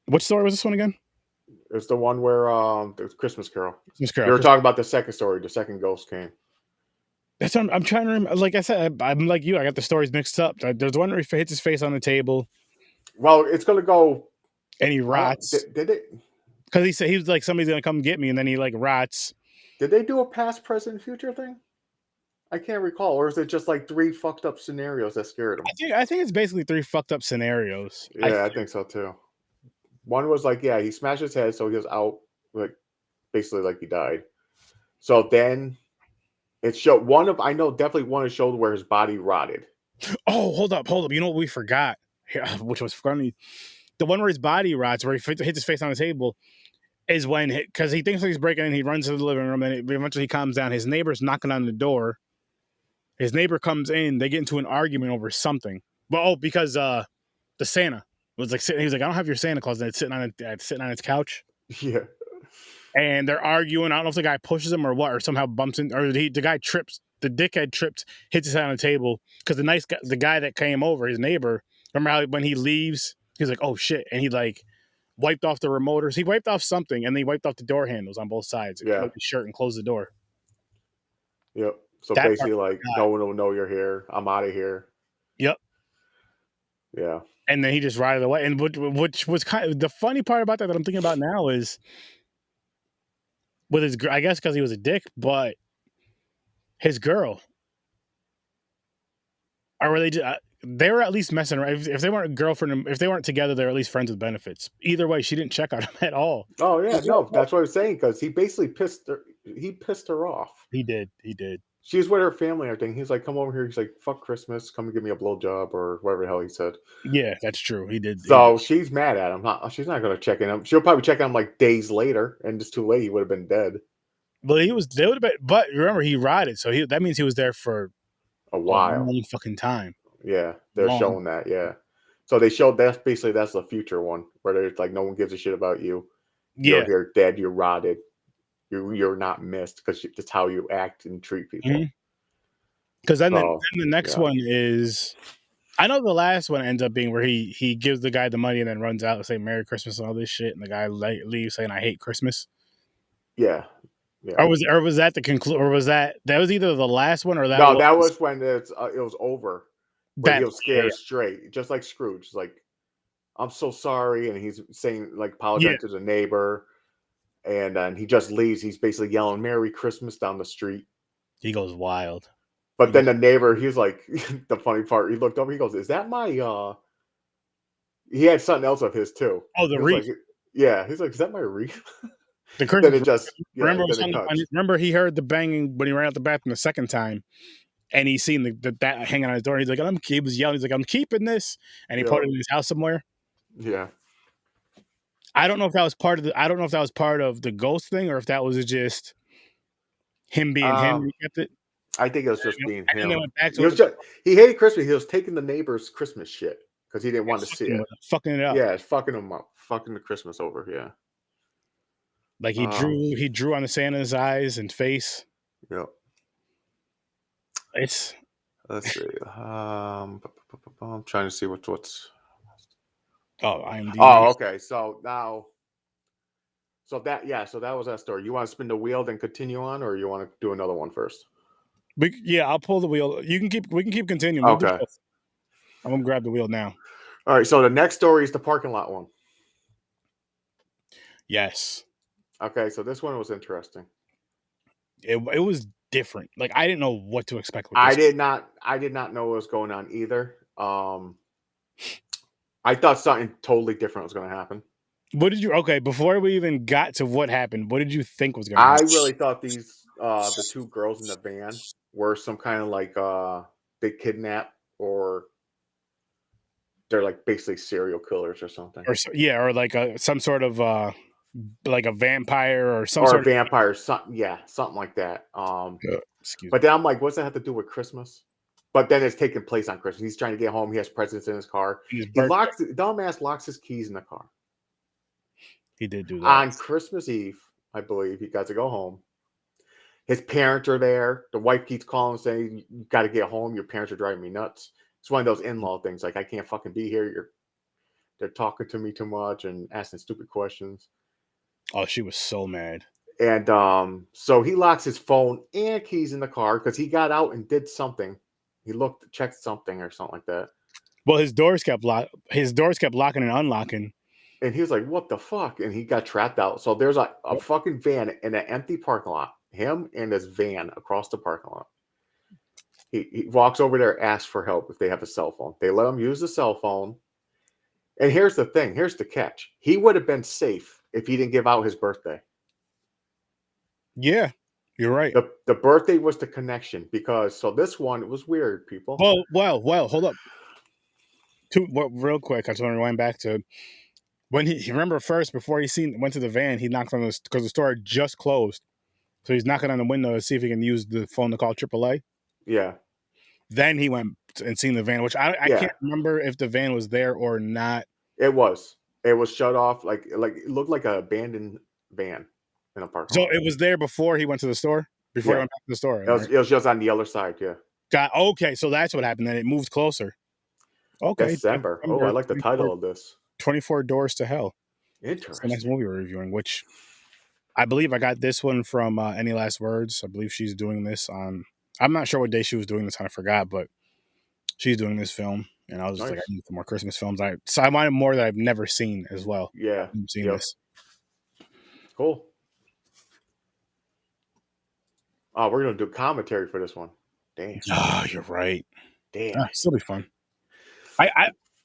A: Which story was this one again?
B: It's the one where the Christmas Carol.
A: Christmas Carol.
B: You were talking about the second story. The second ghost came.
A: That's what I'm trying to remember. Like I said, I'm like you. I got the stories mixed up. There's one where he hits his face on the table.
B: Well, it's gonna go.
A: And he rots.
B: Did it?
A: Because he said he was like, somebody's gonna come get me, and then he like rots.
B: Did they do a past, present, future thing? I can't recall, or is it just like three fucked up scenarios that scared him?
A: I think it's basically three fucked up scenarios.
B: Yeah, I think so too. One was like, yeah, he smashed his head, so he was out, like basically like he died. So then it showed I know definitely one it showed where his body rotted.
A: Oh, hold up. You know what we forgot, which was funny. The one where his body rots, where he hits his face on the table, is when, because he thinks he's breaking in, he runs to the living room, and eventually he calms down. His neighbor's knocking on the door. His neighbor comes in. They get into an argument over something. Well, because the Santa was like sitting. He was like, "I don't have your Santa Claus," and it's sitting on its couch.
B: Yeah.
A: And they're arguing. I don't know if the guy pushes him or what, or somehow bumps in, or the guy trips. The dickhead trips, hits his head on the table because the guy that came over, his neighbor. Remember how when he leaves, he's like, "Oh shit," and he like wiped off the remoters. He wiped off something, and then he wiped off the door handles on both sides.
B: Yeah.
A: His shirt and closed the door.
B: Yep. So that basically, like, no one will know you're here. I'm out of here.
A: Yep.
B: Yeah.
A: And then he just rotted away. And which was kind of the funny part about that I'm thinking about now is with his, I guess because he was a dick, but his girl, or were they were at least messing around. If they weren't girlfriend, if they weren't together, they're at least friends with benefits. Either way, she didn't check on him at all.
B: Oh yeah, no, that's what I was saying, because he basically pissed her off.
A: He did.
B: She was with her family and everything. He's like, come over here. He's like, fuck Christmas. Come and give me a blowjob or whatever the hell he said.
A: Yeah, that's true. He did.
B: So she's mad at him. She's not going to check in him. She'll probably check on him like days later, and it's too late. He would have been dead.
A: Well, they would have been. But remember, he rotted, so that means he was there for
B: a while,
A: a long fucking time.
B: Yeah, they're showing that. Yeah, so they showed that's the future one where there's like no one gives a shit about you.
A: Yeah,
B: you're here dead. You're rotted. You're not missed because that's how you act and treat people.
A: Mm-hmm. Because then,
B: So,
A: then the next one is, I know the last one ends up being where he gives the guy the money and then runs out and say Merry Christmas and all this shit, and the guy leaves saying I hate Christmas.
B: yeah.
A: Or was that the conclusion? Or was that was either the last one or that
B: No,
A: was
B: that was when it was over, where he
A: that?
B: was scared straight, just like Scrooge. Like, I'm so sorry, and he's saying like
A: Yeah,
B: apologizing to the neighbor, and then he just leaves. He's basically yelling "Merry Christmas" down the street.
A: he goes wild.
B: But then the neighbor, he's like, the funny part, he looked over, he goes, "Is that my?" He had something else of his too.
A: Oh, the
B: He was
A: wreath.
B: like, "Yeah," he's like, "Is that my wreath?"
A: The
B: Then
A: Christmas.
B: it just,
A: Remember,
B: then it cuts.
A: remember he heard the banging when he ran out the bathroom the second time, and he seen that hanging on his door. And he's like, he was yelling. He's like, I'm keeping this, and he put it in his house somewhere.
B: Yeah.
A: I don't know if that was part of the. I don't know if that was part of the ghost thing or if that was just him being him. And he kept it.
B: I think it was just being
A: And then they
B: him.
A: went back
B: He
A: to
B: was just, he hated Christmas. He was taking the neighbor's Christmas shit because he didn't want to see it.
A: Fucking it up.
B: Yeah, it's fucking him up, fucking the Christmas over. Yeah.
A: Like he drew on the Santa's eyes and face.
B: Yep.
A: It's.
B: Let's see. I'm trying to see what's.
A: Oh, IMDb.
B: Oh, okay. So now. So that was that story. You want to spin the wheel then continue on, or you want to do another one first?
A: I'll pull the wheel. We can keep continuing.
B: Okay.
A: I'm gonna grab the wheel now.
B: All right. So the next story is the parking lot one.
A: Yes.
B: Okay. So this one was interesting.
A: It was different. Like I didn't know what to expect with this.
B: I did not know what was going on either. I thought something totally different was going to happen.
A: What did you? Okay, before we even got to what happened, what did you think was going to happen?
B: I really thought these the two girls in the van were some kind of like they kidnap, or they're like basically serial killers or something.
A: Or like some sort of like a vampire or some
B: or
A: sort
B: a vampire, something like that. But then I'm like, what's that have to do with Christmas? But then it's taking place on Christmas. He's trying to get home. He has presents in his car. Dumbass locks his keys in the car.
A: He did do that
B: on Christmas Eve, I believe. He got to go home. His parents are there. The wife keeps calling saying, "You got to get home. Your parents are driving me nuts." It's one of those in-law things. Like, I can't fucking be here. They're talking to me too much and asking stupid questions.
A: Oh, she was so mad.
B: And so he locks his phone and keys in the car because he got out and did something. He checked something or something like that.
A: Well, his doors kept locking and unlocking.
B: And he was like, "What the fuck?" And he got trapped out. So there's a fucking van in an empty parking lot. Him and his van across the parking lot. He walks over there, asks for help if they have a cell phone. They let him use the cell phone. And here's the thing. Here's the catch. He would have been safe if he didn't give out his birthday.
A: Yeah, you're right.
B: The birthday was the connection so this one was weird, people.
A: Well, hold up. Real quick, I just want to rewind back to when he remember first before he went to the van, he knocked on because the store just closed. So he's knocking on the window to see if he can use the phone to call AAA.
B: Yeah.
A: Then he went and seen the van, which I can't remember if the van was there or not.
B: It was shut off. Like it looked like an abandoned van in a parking lot.
A: So it was there before he went to the store? Before he went back to the store?
B: It was just on the other side, yeah.
A: Okay, so that's what happened. Then it moved closer. Okay.
B: December. Oh, I like the title of this.
A: 24 Doors to Hell.
B: Interesting.
A: It's the next movie we're reviewing, which I believe I got this one from Any Last Words. I believe she's doing this on, I'm not sure what day she was doing this on, I forgot, but she's doing this film. And I was just like, I need some more Christmas films. So I wanted more that I've never seen as well.
B: Yeah.
A: I've seen this.
B: Cool. Oh, we're going to do commentary for this one. Damn.
A: Oh, you're right.
B: Damn.
A: It'll be fun.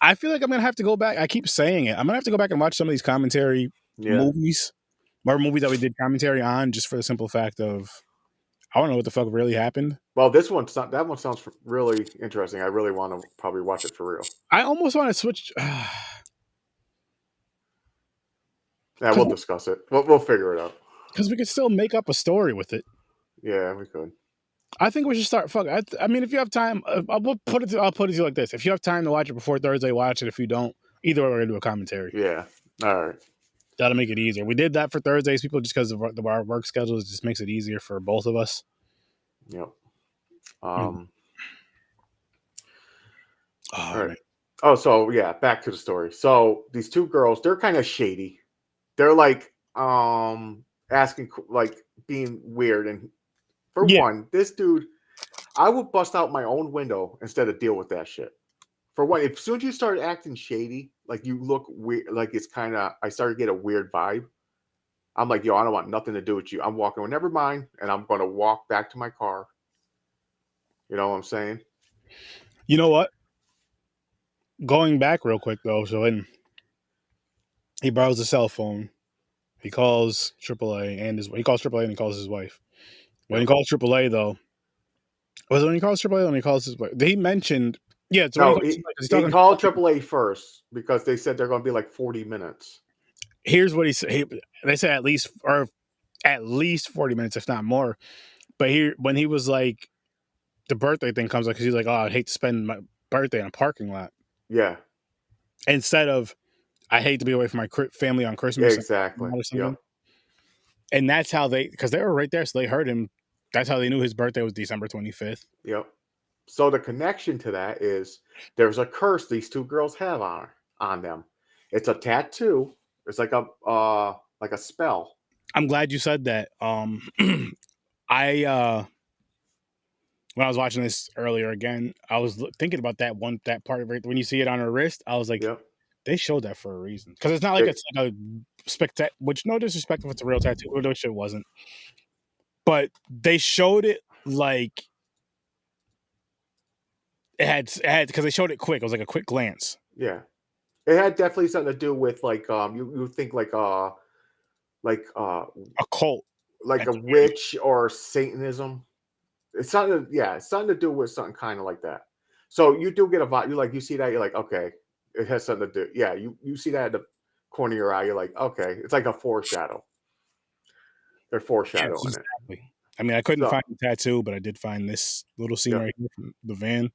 A: I feel like I'm going to have to go back. I keep saying it. I'm going to have to go back and watch some of these commentary movies. More movies that we did commentary on, just for the simple fact of I want to know what the fuck really happened.
B: Well, that one sounds really interesting. I really want to probably watch it for real.
A: I almost want to switch.
B: Yeah, we'll discuss it. We'll figure it out.
A: Because we could still make up a story with it.
B: Yeah, we could.
A: I think we should start. Fuck. I mean, if you have time, I'll put it to you like this: if you have time to watch it before Thursday, watch it. If you don't, either way, we're gonna do a commentary.
B: Yeah. All right.
A: That'll make it easier. We did that for Thursdays, people, just because of our work schedules. It just makes it easier for both of us.
B: Yep.
A: Oh,
B: All right.
A: man.
B: Oh, so yeah, back to the story. So these two girls, they're kind of shady. They're like asking, like being weird. And for
A: Yeah.
B: one, this dude, I would bust out my own window instead of deal with that shit. For one, as soon as you start acting shady, like you look weird, like it's kind of, I started to get a weird vibe. I'm like, yo, I don't want nothing to do with you. I'm walking, never mind, and I'm going to walk back to my car. You know what I'm saying?
A: You know what? Going back real quick though, so he borrows a cell phone. He calls AAA and he calls AAA and he calls his wife. When he
B: Yep.
A: calls AAA though, was it when he calls AAA or when he calls his wife? He mentioned, yeah, it's when he
B: No,
A: calls because he's
B: he
A: talking.
B: called AAA first because they said they're going to be like 40 minutes.
A: Here's what he said. They said at least 40 minutes, if not more. But here, when he was like, the birthday thing comes up because he's like, oh, I'd hate to spend my birthday in a parking lot
B: Yeah,
A: instead of I hate to be away from my family on Christmas
B: exactly.
A: or something.
B: Yep.
A: And that's how because they were right there, so they heard him. That's how they knew his birthday was December 25th.
B: Yep. So the connection to that is there's a curse these two girls have on them. It's a tattoo. It's like a spell.
A: I'm glad you said that. I when I was watching this earlier again, I was thinking about that part of it when you see it on her wrist. I was like,
B: Yep.
A: they showed that for a reason because it's not like
B: They,
A: it's like a spectacular. Which no disrespect if it's a real tattoo, which it wasn't, but they showed it like it had because they showed it quick. It was like a quick glance.
B: yeah. It had definitely something to do with like you think like
A: A cult.
B: like
A: At
B: a
A: the very
B: witch or Satanism. It's something, yeah, it's something to do with something kind of like that. So you do get a vibe. You like you see that, you're like, okay, it has something to do. Yeah, you see that at the corner of your eye, you're like, okay, it's like a foreshadow. They're
A: yes,
B: foreshadowing it.
A: exactly. I mean, I couldn't
B: So
A: find the tattoo, but I did find this little scene
B: yeah,
A: right here from the van.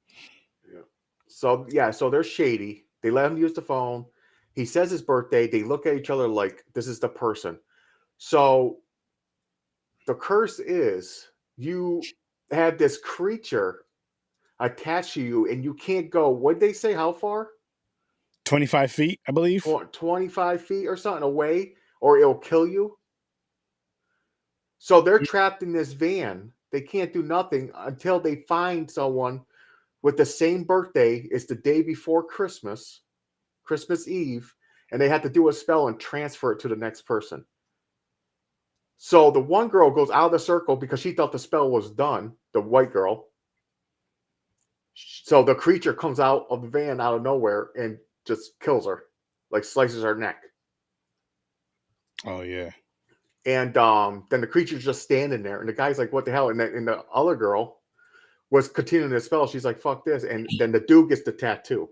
B: yeah. So yeah, so they're shady. They let him use the phone. He says his birthday. They look at each other like this is the person. So the curse is you had this creature attached to you, and you can't go. What did they say? How far?
A: 25 feet, I believe.
B: 25 feet or something away, or it'll kill you. So they're trapped in this van. They can't do nothing until they find someone with the same birthday. It's the day before Christmas, Christmas Eve, and they have to do a spell and transfer it to the next person. So the one girl goes out of the circle because she thought the spell was done, the white girl. So the creature comes out of the van out of nowhere and just kills her, like slices her neck.
A: Oh yeah.
B: And then the creature's just standing there, and the guy's like, "What the hell?" And the other girl was continuing the spell. She's like, "Fuck this!" And then the dude gets the tattoo,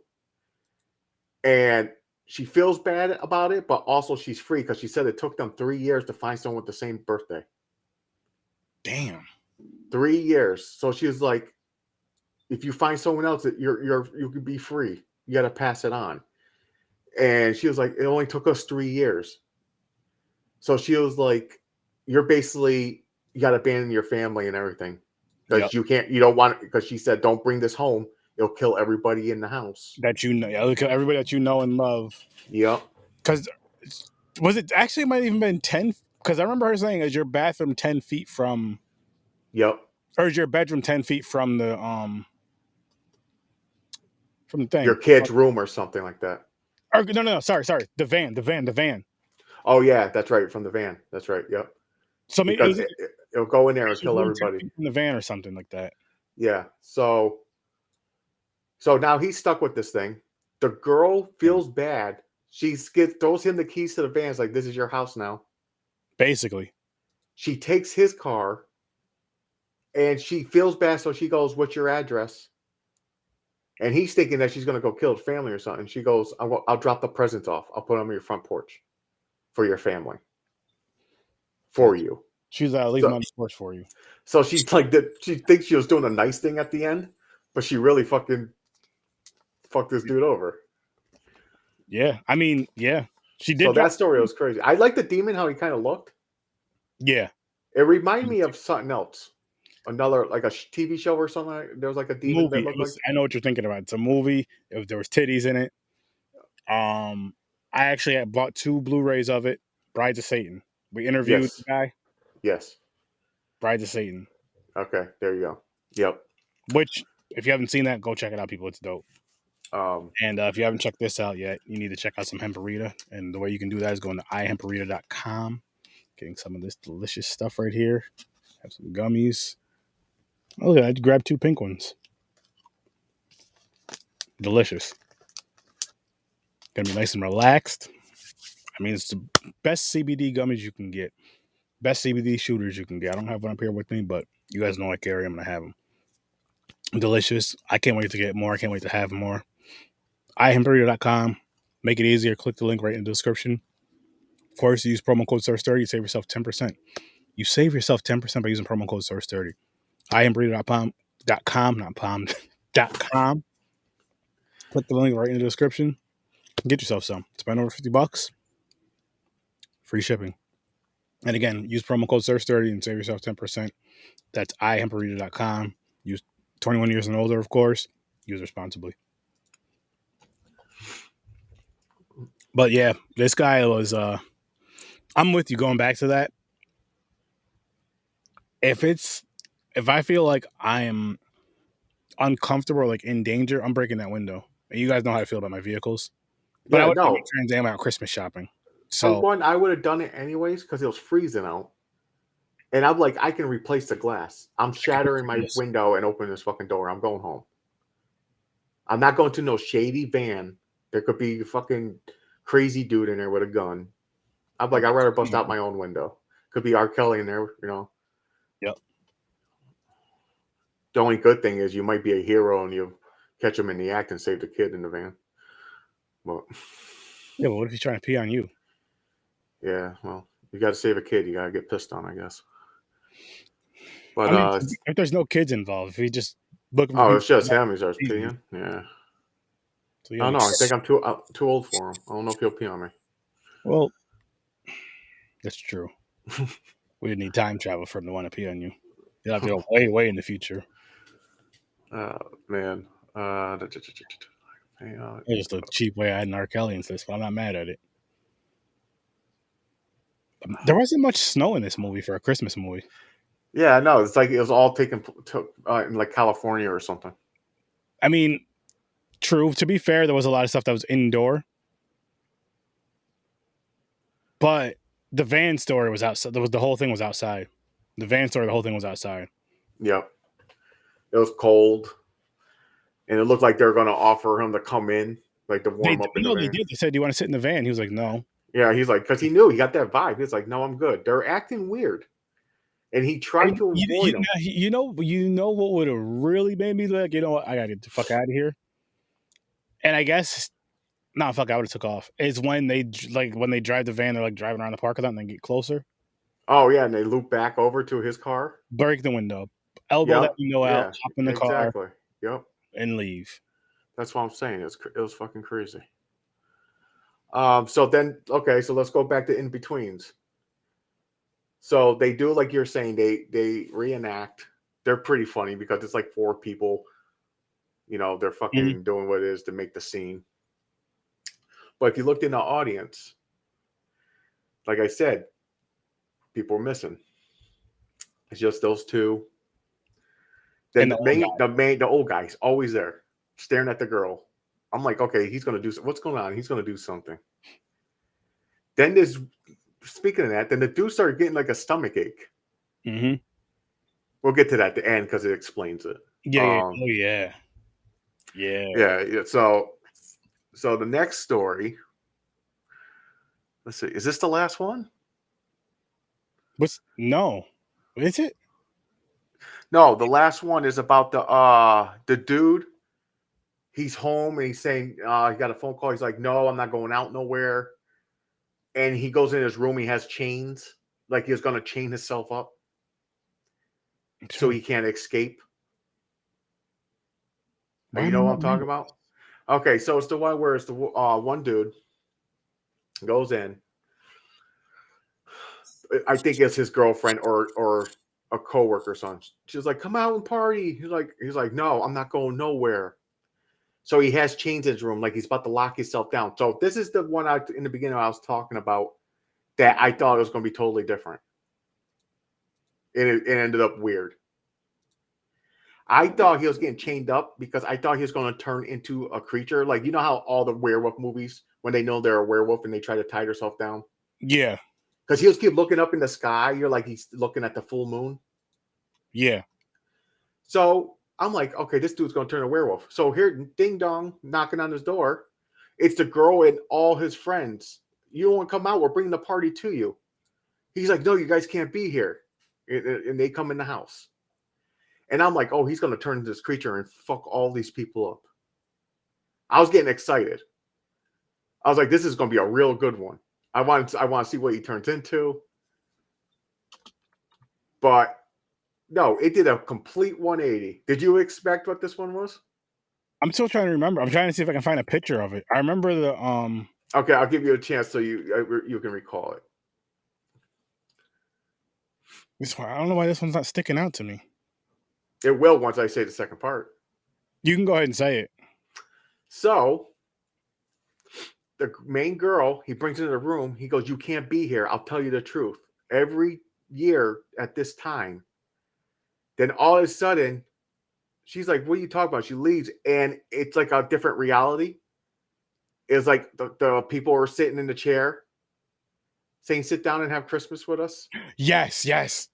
B: and she feels bad about it, but also she's free because she said it took them 3 years to find someone with the same birthday.
A: Damn.
B: 3 years. So she was like, "If you find someone else, that you could be free. You got to pass it on." And she was like, "It only took us 3 years." So she was like, "You're basically you got to abandon your family and everything
A: Yep.
B: because you don't want it." Because she said, "Don't bring this home. It'll kill everybody in the house."
A: That you know, yeah, look at everybody that you know and love.
B: Yep.
A: Because was it actually it might have even been 10? Because I remember her saying, "Is your bathroom 10 feet from,
B: Yep.
A: or is your bedroom 10 feet from the
B: Your
A: thing?"
B: kid's room or something like that.
A: Or, no, sorry, the van.
B: Oh yeah, that's right. From the van. That's right. Yep.
A: So maybe
B: Because it'll go in there and
A: is your
B: kill
A: room 10
B: everybody.
A: feet from the van or something like that.
B: Yeah. So now he's stuck with this thing. The girl
A: Damn.
B: feels bad. She throws him the keys to the van. It's like, "This is your house now."
A: Basically,
B: She takes his car and she feels bad. So she goes, "What's your address?" And he's thinking that she's going to go kill his family or something. She goes, I'll drop the presents off. I'll put them on your front porch for your family, for
A: gotcha.
B: you.
A: She's I'll leave them
B: So,
A: on the porch for you.
B: so she's like, she thinks she was doing a nice thing at the end, but she really fucking fucked this dude over.
A: Yeah, I mean, yeah, she
B: So
A: did drop.
B: that story was crazy. I like the demon, how he kind of looked.
A: Yeah,
B: It reminded me of something else. another like a TV show or something. There was like a demon that
A: Movie.
B: looked like.
A: I know what you're thinking about. It's a movie. There was titties in it. I actually had bought 2 Blu-rays of it. Brides of Satan. We interviewed the
B: Yes.
A: guy.
B: Yes.
A: Brides of Satan.
B: Okay, there you go. Yep.
A: Which, if you haven't seen that, go check it out, people. It's dope. And if you haven't checked this out yet, you need to check out some Hemparita. And the way you can do that is going to ihemparita.com, getting some of this delicious stuff right here. Have some gummies. Oh, look, I grabbed 2 pink ones. Delicious. Gonna be nice and relaxed. I mean, it's the best CBD gummies you can get. Best CBD shooters you can get. I don't have one up here with me, but you guys know I carry them and I have them. Delicious. I can't wait to get more. I can't wait to have more. ihemparita.com. Make it easier. Click the link right in the description. Of course, use promo code STAR30. You save yourself 10%. You save yourself 10% by using promo code STAR30. ihemparita.com. .com. Click the link right in the description. Get yourself some. Spend over $50. Free shipping. And again, use promo code STAR30 and save yourself 10%. That's ihemparita.com. Use 21 years and older, of course. Use responsibly. But yeah, this guy was I'm with you going back to that. If I feel like I am uncomfortable or like in danger, I'm breaking that window. And you guys know how I feel about my vehicles. But I
B: Yeah,
A: would
B: no.
A: Trans Am out Christmas shopping.
B: For
A: So
B: one, I would have done it anyways because it was freezing out. And I'm like, I can replace the glass. I'm shattering my window and opening this fucking door. I'm going home. I'm not going to no shady van. There could be a fucking crazy dude in there with a gun. I'm like, I'd rather bust out my own window. Could be R. Kelly in there, you know.
A: Yep.
B: The only good thing is you might be a hero and you catch him in the act and save the kid in the van. Well,
A: yeah, but what if he's trying to pee on you?
B: Yeah, well, you got to save a kid. You got to get pissed on, I guess. But
A: I mean, if there's no kids involved, if he just looking for
B: it's just him. He starts peeing. Yeah.
A: So
B: I don't know. I think I'm too old for him. I don't know if he'll pee on me.
A: Well, that's true. We would need time travel for him to want to pee on you. You'll have to go way, way in the future.
B: Man.
A: It's just a cheap way I had an R. Kelly in this, but I'm not mad at it. There wasn't much snow in this movie for a Christmas movie.
B: Yeah, no, it's like it was all taken in like California or something.
A: I mean, true. To be fair, there was a lot of stuff that was indoor, but the van story was outside. The whole thing was outside. The van story, the whole thing was outside.
B: Yep. It was cold, and it looked like they were going to offer him to come in, like to warm up in the van.
A: They did. They said, "Do you want to sit in the van?" He was like, "No."
B: Yeah, he's like, because he knew he got that vibe. He's like, "No, I'm good." They're acting weird. And he tried to avoid him.
A: You know what would have really made me like, you know what, I gotta get the fuck out of here. And I guess, fuck, I would have took off. It's when they drive the van, they're like driving around the parking lot and then get closer.
B: Oh yeah, and they loop back over to his car,
A: break the window, elbow that window out, hop in the car,
B: yep,
A: and leave.
B: That's what I'm saying. It was fucking crazy. So then, okay, so let's go back to in betweens. So they do like you're saying, they reenact. They're pretty funny because it's like 4 people. You know, they're fucking doing what it is to make the scene. But if you looked in the audience, like I said, people are missing. It's just those 2. Then the old guy's always there, staring at the girl. I'm like, okay, he's gonna do what's going on? He's gonna do something. Then speaking of that, then the dude started getting like a stomach ache.
A: Mm-hmm.
B: We'll get to that at the end because it explains it.
A: Yeah.
B: Yeah. So the next story. Let's see. Is this the last one?
A: No. Is it?
B: No, the last one is about the dude. He's home and he's saying he got a phone call. He's like, "No, I'm not going out nowhere." And he goes in his room. He has chains, like he was going to chain himself up, so he can't escape. You know what I'm talking about? Okay, so it's the one where it's the one dude goes in. I think it's his girlfriend or a coworker son. She was like, "Come out and party." He's like, "No, I'm not going nowhere." So he has chains in his room, like he's about to lock himself down. So this is the one in the beginning I was talking about that I thought it was going to be totally different. It ended up weird. I thought he was getting chained up because I thought he was going to turn into a creature. Like, you know how all the werewolf movies, when they know they're a werewolf and they try to tie themselves down?
A: Yeah.
B: Because he'll keep looking up in the sky. You're like, he's looking at the full moon.
A: Yeah.
B: So I'm like, okay, this dude's going to turn a werewolf. So here, ding dong, knocking on his door. It's the girl and all his friends. You don't want to come out. We're bringing the party to you. He's like, no, you guys can't be here. And they come in the house. And I'm like, oh, he's going to turn into this creature and fuck all these people up. I was getting excited. I was like, this is going to be a real good one. I want to see what he turns into. But no, it did a complete 180. Did you expect what this one was?
A: I'm still trying to remember. I'm trying to see if I can find a picture of it. I remember the
B: Okay, I'll give you a chance so you can recall it.
A: This one, I don't know why this one's not sticking out to me.
B: It will once I say the second part.
A: You can go ahead and say it.
B: So the main girl, he brings into the room. He goes, "You can't be here. I'll tell you the truth. Every year at this time." Then all of a sudden, she's like, "What are you talking about?" She leaves, and it's like a different reality. It's like the people are sitting in the chair saying, "Sit down and have Christmas with us."
A: Yes, yes.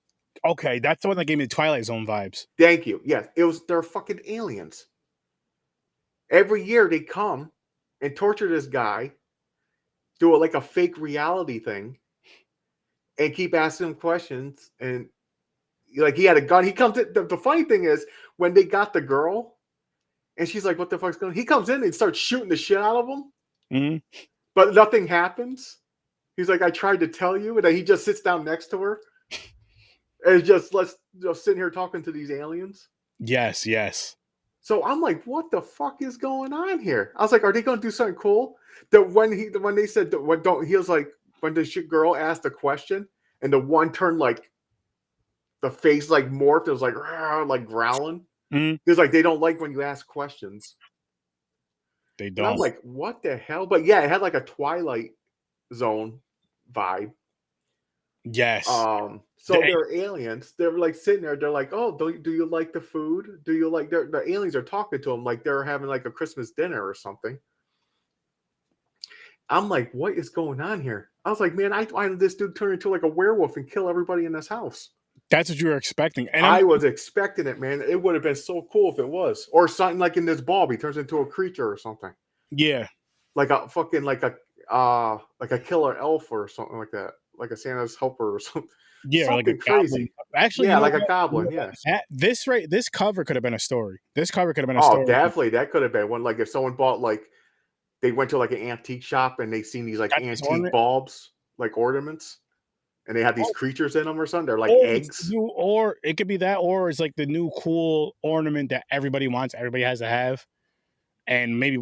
A: Okay, that's the one that gave me the Twilight Zone vibes.
B: Thank you. Yes, they're fucking aliens. Every year they come and torture this guy, do like a fake reality thing, and keep asking him questions. And like he had a gun. He comes in. The funny thing is when they got the girl, and she's like, "What the fuck's going on?" He comes in and starts shooting the shit out of them, but nothing happens. He's like, "I tried to tell you," and then he just sits down next to her. And just sitting here talking to these aliens.
A: Yes, yes.
B: So I'm like, what the fuck is going on here? I was like, are they going to do something cool? That when they said that when don't he was like when the shit girl asked a question and the one turned like the face like morphed, it was like growling. He was like, they don't like when you ask questions.
A: They
B: And
A: don't.
B: I'm like, what the hell? But yeah, it had like a Twilight Zone vibe.
A: Yes.
B: So they're aliens. They're like sitting there. They're like, "Oh, do you like the food? Do you like?" The aliens are talking to them like they're having like a Christmas dinner or something. I'm like, what is going on here? I was like, man, I wanted this dude turn into like a werewolf and kill everybody in this house.
A: That's what you were expecting. And
B: I was expecting it, man. It would have been so cool if it was, or something like in this Bulb, he turns into a creature or something.
A: Yeah,
B: like a fucking like a killer elf or something like that, like a Santa's helper or something.
A: Yeah,
B: something
A: like a
B: crazy.
A: Goblin. Actually,
B: yeah,
A: you know
B: like
A: what?
B: a goblin. Yeah.
A: This cover could have been a story. This cover could have been a
B: Oh,
A: story.
B: definitely. That could have been one. Like if someone bought they went to like an antique shop and they seen these like
A: Got this
B: antique
A: ornament.
B: bulbs, like ornaments, and they have these creatures in them or something. They're like eggs.
A: Or it could be that, or it's like the new cool ornament that everybody wants, everybody has to have, and maybe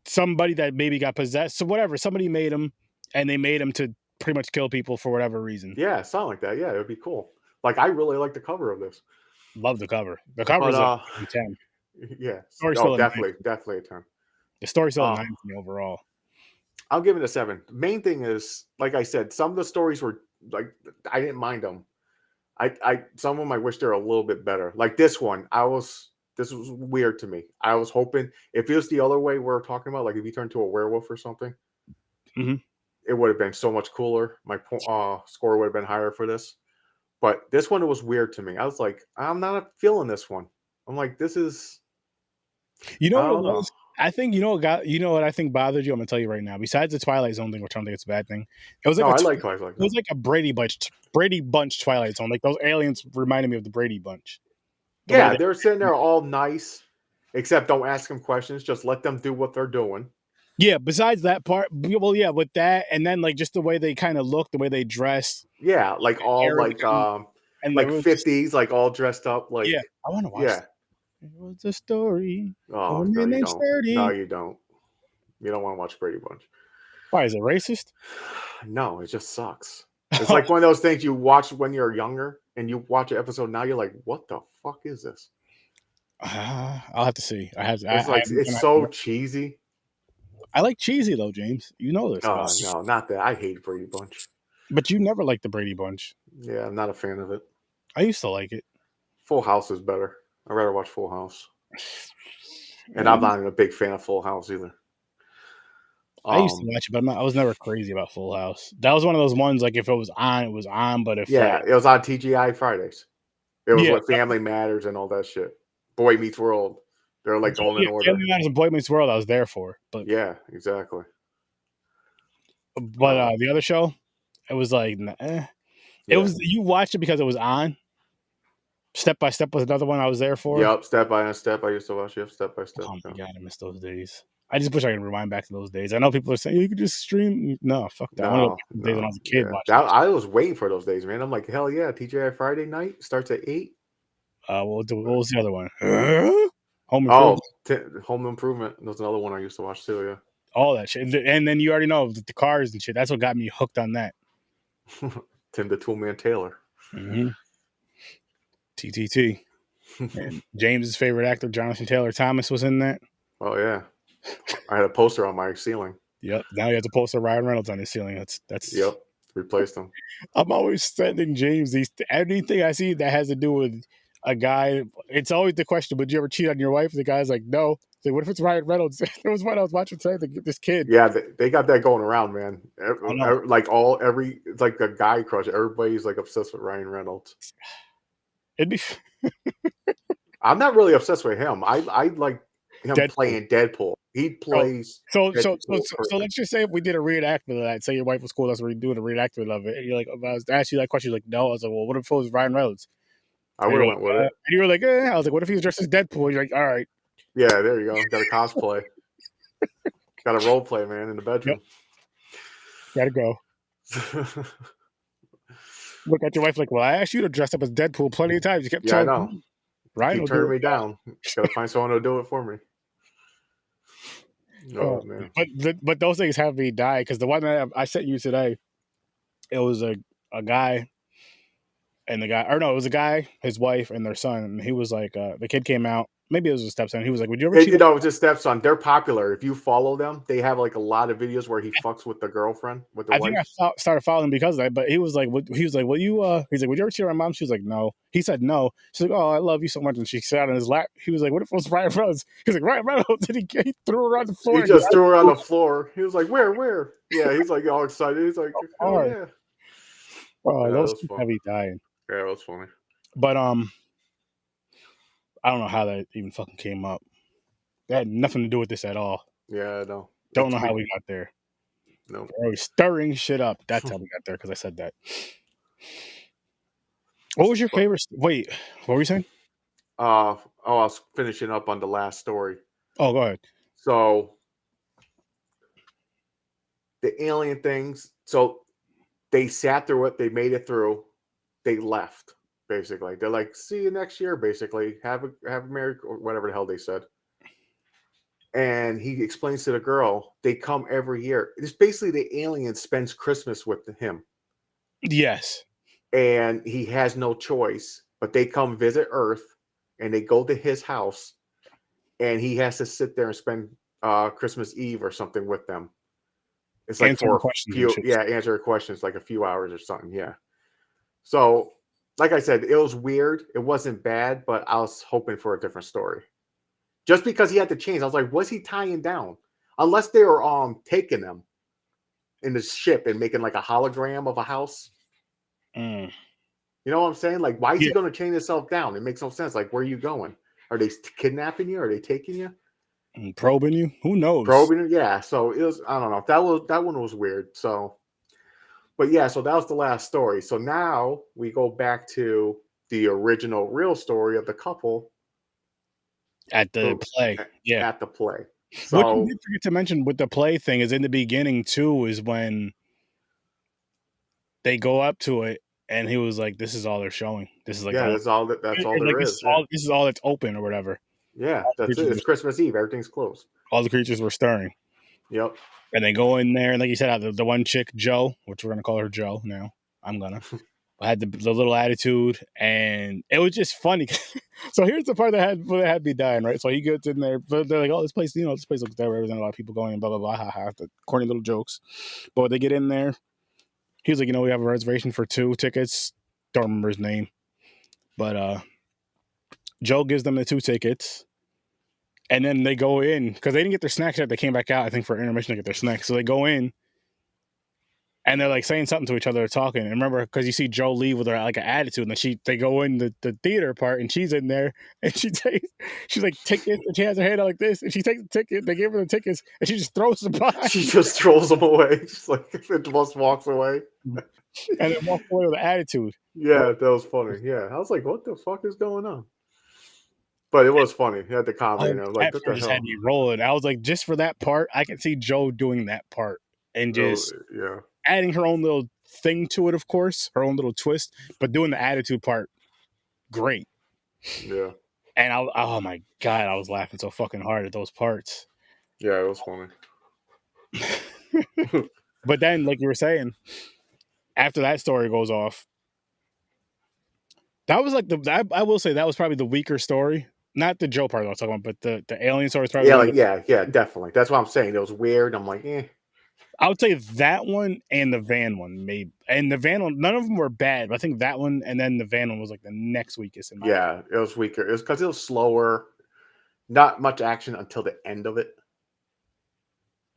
A: somebody that maybe got possessed, so whatever, somebody made them, and they made them to pretty much kill people for whatever reason.
B: Yeah, something like that. Yeah, it would be cool. Like I really like the cover of this.
A: Love the cover. The cover is a 10.
B: Yeah.
A: Story's
B: Oh,
A: still
B: definitely a 10.
A: The story's still a 9 to me overall.
B: I'll give it a 7. Main thing is, like I said, some of the stories were like I didn't mind them. I some of them I wish they were a little bit better. Like this one, this was weird to me. I was hoping if it was the other way we're talking about, like if you turned to a werewolf or something, it would have been so much cooler. My score would have been higher for this. But this one, it was weird to me. I was like, I'm not feeling this one. I'm like, this is.
A: You know what it was? I think you know what I think bothered you. I'm gonna tell you right now. Besides the Twilight Zone thing, which I don't think it's a bad thing, it was like it was like a Brady Bunch Twilight Zone. Like those aliens reminded me of the Brady Bunch.
B: Yeah, they're sitting there all nice, except don't ask them questions. Just let them do what they're doing.
A: Yeah. Besides that part, well, yeah, with that, and then like just the way they kind of look, the way they dress.
B: Yeah, like all like
A: and
B: like 50s, like all dressed up. Like
A: yeah, I want to watch.
B: Yeah.
A: It was a story.
B: Oh, no, you don't. No, you don't. You don't want to watch Brady Bunch.
A: Why is it racist?
B: No, it just sucks. It's like one of those things you watch when you're younger, and you watch an episode now. You're like, "What the fuck is this?"
A: I'll have to see. I have.
B: It's like it's so cheesy.
A: I like cheesy though, James. You know this about
B: Oh
A: me.
B: no, not that. I hate Brady Bunch.
A: But you never liked the Brady Bunch.
B: Yeah, I'm not a fan of it.
A: I used to like it.
B: Full House is better. I'd rather watch Full House. And I'm not even a big fan of Full House either.
A: I used to watch it, but I was never crazy about Full House. That was one of those ones like if it was on, it was on. But if
B: it was on TGI Fridays. It was what Family Matters and all that shit. Boy Meets World. They're like going in order.
A: Family Matters and Boy Meets World, I was there for. But
B: yeah, exactly.
A: But the other show, it was like it was you watched it because it was on. Step by Step was another one I was there for.
B: Yep, Step by Step. I used to watch Step by Step.
A: Oh my god, I miss those days. I just wish I could rewind back to those days. I know people are saying you could just stream. No, fuck that. I want to go days when I was a kid.
B: I was waiting for those days, man. I'm like, hell yeah, TGI Friday night starts at 8.
A: What was the other one? Home Improvement.
B: Home Improvement. That was another one I used to watch too. Yeah,
A: all that shit, and then you already know the cars and shit. That's what got me hooked on that.
B: Tim the Toolman Taylor.
A: TTT. And James's favorite actor, Jonathan Taylor Thomas, was in that.
B: Oh yeah, I had a poster on my ceiling.
A: Yep. Now he has a poster of Ryan Reynolds on his ceiling. That's.
B: Yep. Replaced him.
A: I'm always sending James anything I see that has to do with a guy. It's always the question: would you ever cheat on your wife? The guy's like, no. So what if it's Ryan Reynolds? There was one I was watching today. This kid.
B: Yeah, they got that going around, man. It's like a guy crush. Everybody's like obsessed with Ryan Reynolds.
A: It'd be.
B: I'm not really obsessed with him. I like him playing Deadpool. He plays.
A: So let's just say if we did a reenactment of that. Say your wife was cool, that's what we do a reenactment of it. And you're like, I was asking you that question. You're like, no. I was like, well, what if it was Ryan Reynolds?
B: I would have went with it.
A: And you were like, I was like, what if he was dressed as Deadpool? You're like, all right.
B: Yeah, there you go. Got a cosplay. Got a role play, man, in the bedroom.
A: Yep. Gotta go. Look at your wife like, well, I asked you to dress up as Deadpool plenty of times. You kept telling me.
B: Ryan, turn me down. Gotta find someone to do it for me. Oh man!
A: But those things have me die because the one that I sent you today, it was a guy, and it was a guy, his wife, and their son. And he was like, the kid came out. Maybe it was a stepson. He was like, "Would you ever?"
B: It was his stepson. They're popular. If you follow them, they have like a lot of videos where he fucks with the girlfriend, with the wife.
A: I think I started following him because of that. But he was like, He's like, "Would you ever cheat on my mom?" She was like, "No." He said, "No." She's like, "Oh, I love you so much." And she sat on his lap. He was like, "What if it was Ryan Reynolds?" He was like, "Ryan Reynolds." And he threw her on the floor.
B: He just threw her on the floor. He was like, "Where?" Yeah, he's like all excited. He's like, "Oh yeah."
A: Oh, those heavy dying.
B: Yeah, that was funny.
A: But I don't know how that even fucking came up. That had nothing to do with this at all.
B: Yeah, I know.
A: Don't know how we got there.
B: No.
A: We're stirring shit up. That's how we got there because I said that. What was your favorite? Wait, what were you saying?
B: I was finishing up on the last story.
A: Oh, go ahead.
B: So the alien things. So they sat through it. They made it through. They left. Basically, they're like, "See you next year." Basically, have a merry or whatever the hell they said. And he explains to the girl, they come every year. It's basically the alien spends Christmas with him.
A: Yes.
B: And he has no choice, but they come visit Earth, and they go to his house, and he has to sit there and spend Christmas Eve or something with them. It's like
A: answer
B: questions like a few hours or something. Yeah. So, like I said, it was weird. It wasn't bad, but I was hoping for a different story. Just because he had to change, I was like, what's he tying down? Unless they were taking them in the ship and making like a hologram of a house. You know what I'm saying? Like, why is he going to chain himself down? It makes no sense. Like, where are you going? Are they kidnapping you? Are they taking you?
A: And probing you? Who knows?
B: Probing you? Yeah. So it was, I don't know. That one was weird. So, but yeah, so that was the last story. So now we go back to the original real story of the couple.
A: At the play. Yeah.
B: At the play.
A: So, what you did forget to mention with the play thing is in the beginning too, is when they go up to it and he was like, "This is all they're showing. This is like
B: that's all there is.
A: This is all that's open or whatever."
B: Yeah, that's it. It's Christmas Eve. Everything's closed.
A: All the creatures were stirring.
B: Yep.
A: And they go in there, and like you said, the one chick, Jo, which we're gonna call her Jo now. I'm gonna. I had the little attitude, and it was just funny. So here's the part that had me dying, right? So he gets in there, but they're like, "Oh, this place, this place looks there. There's a lot of people going, blah blah blah, ha ha." The corny little jokes. But when they get in there, he was like, "We have a reservation for 2 tickets." Don't remember his name, but Joe gives them the 2 tickets, and then they go in because they didn't get their snacks yet. They came back out, I think, for intermission to get their snacks. So they go in. And they're like saying something to each other, talking. And remember, because you see Joe leave with her like an attitude, and then they go in the theater part, and she's in there, and she's like tickets, and she has her hand out like this, and she takes the ticket. They give her the tickets, and she just throws them by.
B: She just throws them away, just like it just walks away,
A: and then walks away with an attitude.
B: Yeah, that was funny. Yeah, I was like, "What the fuck is going on?" But it was funny. He had the comedy, and I was like, "What the
A: just
B: hell?"
A: had me rolling. I was like, just for that part, I can see Joe doing that part and just adding her own little thing to it, of course, her own little twist, but doing the attitude part, great.
B: Yeah.
A: And oh my God, I was laughing so fucking hard at those parts.
B: Yeah, it was funny.
A: But then, like you were saying, after that story goes off, that was like I will say that was probably the weaker story. Not the Joe part I was talking about, but the alien story is probably
B: yeah, definitely. That's what I'm saying. It was weird. I'm like, eh.
A: I would say that one and the van one, maybe. And the van one, none of them were bad, but I think that one and then the van one was like the next weakest in my opinion.
B: It was weaker. It was because it was slower. Not much action until the end of it.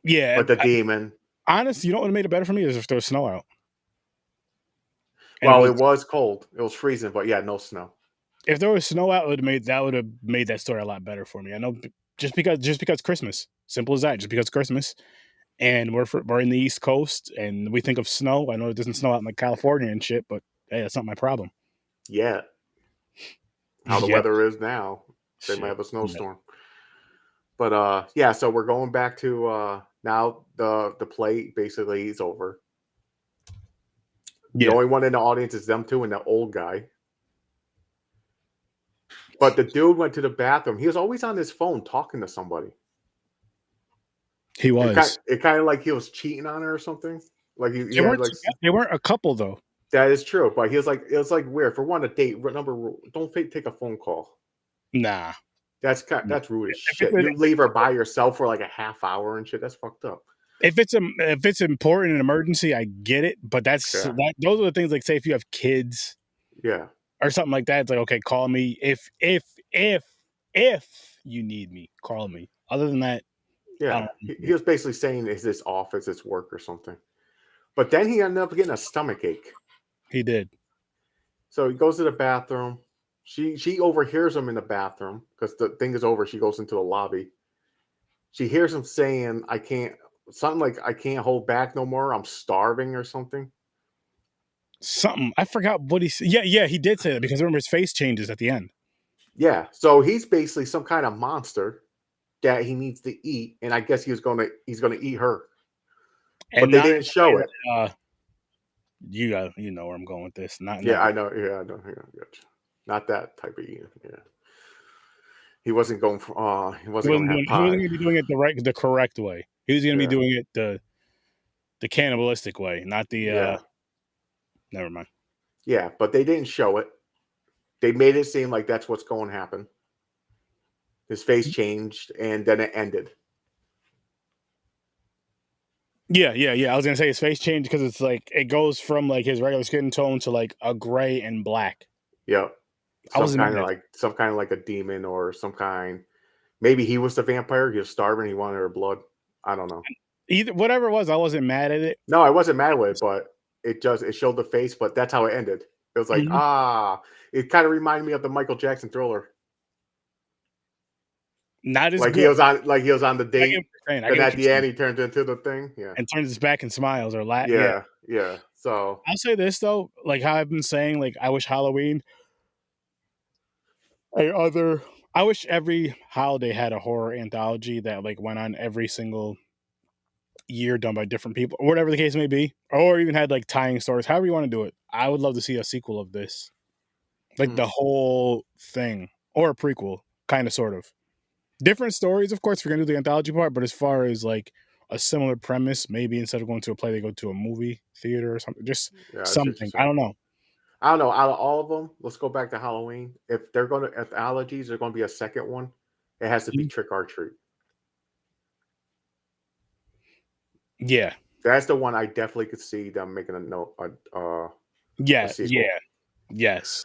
A: Yeah.
B: But the demon.
A: Honestly, you know what would have made it better for me is if there was snow out.
B: Well, it was cold. It was freezing, but yeah, no snow.
A: If there was snow out, that would have made that story a lot better for me. I know just because Christmas. Simple as that. Just because Christmas. And we're in the East Coast, and we think of snow. I know it doesn't snow out in like California and shit, but hey, that's not my problem.
B: Yeah. How the weather is now, they might have a snowstorm. But yeah, so we're going back to now the play basically is over. The only one in the audience is them two and the old guy. But the dude went to the bathroom. He was always on his phone talking to somebody.
A: He was.
B: It kind of like he was cheating on her or something. Like
A: they weren't a couple though.
B: That is true, but he was like, it was like weird. For one, a date don't take a phone call.
A: Nah,
B: that's rude as shit. You leave her by yourself for like a half hour and shit. That's fucked up.
A: If it's important, an emergency, I get it. But those are the things like say if you have kids, or something like that. It's like, okay, call me if you need me, call me. Other than that,
B: yeah, he was basically saying, "Is this office? It's work or something?" But then he ended up getting a stomach ache.
A: He did.
B: So he goes to the bathroom. She overhears him in the bathroom because the thing is over. She goes into the lobby. She hears him saying, "I can't." Something like, "I can't hold back no more. I'm starving," or something.
A: Something I forgot what he said. Yeah, he did say that because remember his face changes at the end.
B: Yeah, so he's basically some kind of monster that he needs to eat, and I guess he's gonna eat her. But they didn't show it.
A: You know where I'm going with this.
B: I know. Yeah, I know. Yeah, not that type of eating. Yeah, he wasn't going for. He wasn't going
A: to be doing it the correct way. He was going to be doing it the cannibalistic way, not the. Never mind.
B: Yeah, but they didn't show it. They made it seem like that's what's going to happen. His face changed, and then it ended.
A: Yeah. I was gonna say his face changed because it's like it goes from like his regular skin tone to like a gray and black.
B: Yeah, some kind of like a demon or some kind. Maybe he was the vampire. He was starving. He wanted her blood. I don't know.
A: Either whatever it was, I wasn't mad at it.
B: No, I wasn't mad with it, but it showed the face. But that's how it ended. It was like it kind of reminded me of the Michael Jackson Thriller.
A: Not as
B: like
A: good.
B: he was on the date, and at the end he turns into the thing,
A: and turns his back and smiles or
B: yeah. So
A: I'll say this though, like how I've been saying, like I wish Halloween, I wish every holiday had a horror anthology that like went on every single year, done by different people, or whatever the case may be, or even had like tying stories. However you want to do it, I would love to see a sequel of this, like the whole thing, or a prequel, kind of, sort of. Different stories, of course, if we're gonna do the anthology part, but as far as like a similar premise. Maybe instead of going to a play, they go to a movie theater or something. Just
B: Yeah, I see what you're
A: something. I
B: saying.
A: don't know.
B: I don't know. Out of all of them, let's go back to Halloween. If allergies are going to be a second one, it has to be
A: Mhm.
B: Trick or Treat.
A: Yeah.
B: That's the one I definitely could see them making a
A: Yeah.
B: sequel.
A: Yeah. Yes.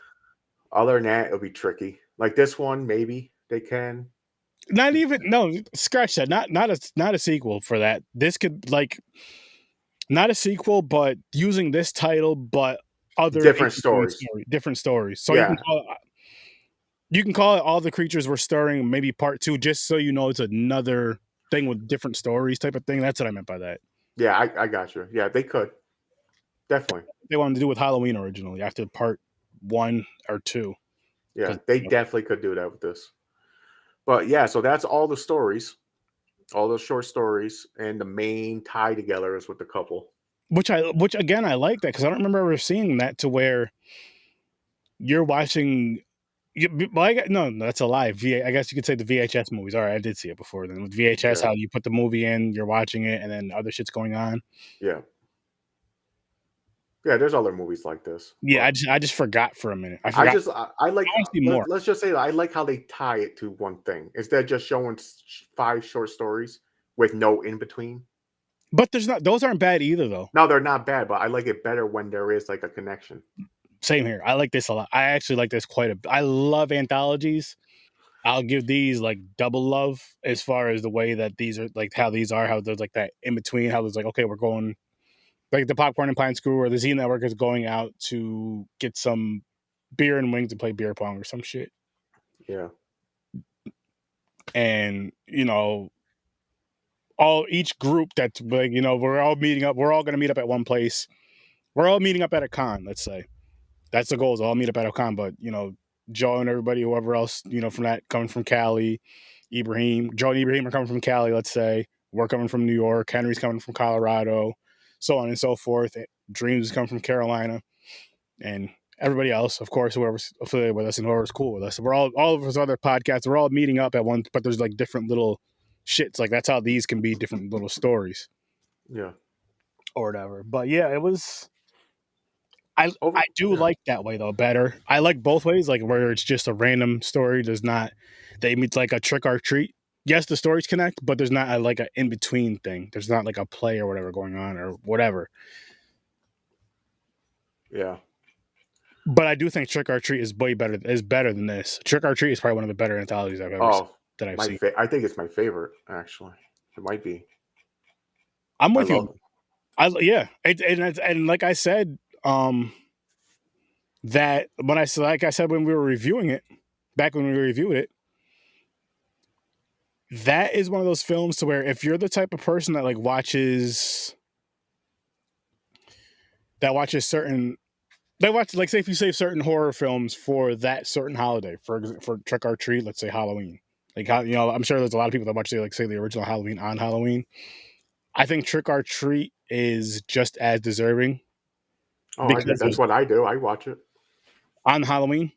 B: Other than that, it'll be tricky. Like this one, maybe they can.
A: Not even no. Scratch that. Not a sequel for that. This could like not a sequel, but using this title, but other
B: Different stories.
A: different stories. So
B: Yeah,
A: you can call it All the Creatures Were Stirring, maybe part two, just so you know it's another thing with different stories type of thing. That's what I meant by that.
B: yeah, I got you. Yeah, they could definitely.
A: They wanted to do with Halloween originally after part one or two.
B: Yeah,
A: Because
B: they definitely could do that with this. But yeah, so that's all the stories, all those short stories, and the main tie together is with the couple.
A: which again I like that because I don't remember ever seeing that to where you're watching. Well, no, that's a lie. I guess you could say the VHS movies. All right, I did see it before. Then with VHS,
B: Yeah,
A: how you put the movie in, you're watching it, and then other shit's going on.
B: yeah, yeah. There's other movies like this,
A: Yeah,
B: but
A: I just forgot for a minute. I forgot.
B: I like
A: I want to see more.
B: let's just say that I like how they tie it to one thing instead of just showing five short stories with no in between.
A: But there's not; those aren't bad either, though.
B: No, they're not bad, but I like it better when there is like a connection.
A: Same here. I like this a lot. I actually like this quite a bit. I love anthologies. I'll give these like double love as far as the way that these are like how these are, how there's like that in between, how there's like, okay, we're going like the Popcorn and Pine Screw or the Z Network is going out to get some beer and wings to play beer pong or some shit.
B: Yeah,
A: And, each group that's like, we're all meeting up, we're all gonna meet up at one place. We're all meeting up at a con, let's say. That's the goal is all meet up at a con, but Joe and everybody, whoever else, from that coming from Cali, Joe and Ibrahim are coming from Cali, let's say. We're coming from New York, Henry's coming from Colorado, so on and so forth. Dreams is coming from Carolina, and everybody else, of course, whoever's affiliated with us and whoever's cool with us. We're all of us other podcasts, we're all meeting up at one, but there's like different little shits. Like that's how these can be different little stories
B: yeah.
A: or whatever. But yeah, it was I do
B: Yeah.
A: like that way though better. I like both ways, like where it's just a random story, does not they meet like a trick or treat. Yes, the stories connect, but there's not like a in between thing. There's not like a play or whatever going on or whatever.
B: Yeah.
A: But I do think Trick or Treat is better than this. Trick or Treat is probably one of the better anthologies
B: Oh,
A: I've seen.
B: I think it's my favorite actually. It might be.
A: I'm
B: I
A: with you.
B: love it.
A: Yeah, and like I said, that like I said when we were reviewing it, back when we reviewed it, that is one of those films to where if you're the type of person that like watches certain they watch like say if you save certain horror films for that certain holiday for Trick or Treat, let's say Halloween, like how I'm sure there's a lot of people that watch say the original Halloween on Halloween. I think Trick or Treat is just as deserving
B: Oh, I did.
A: because
B: That's
A: there's
B: what I do. I watch it.
A: on Halloween.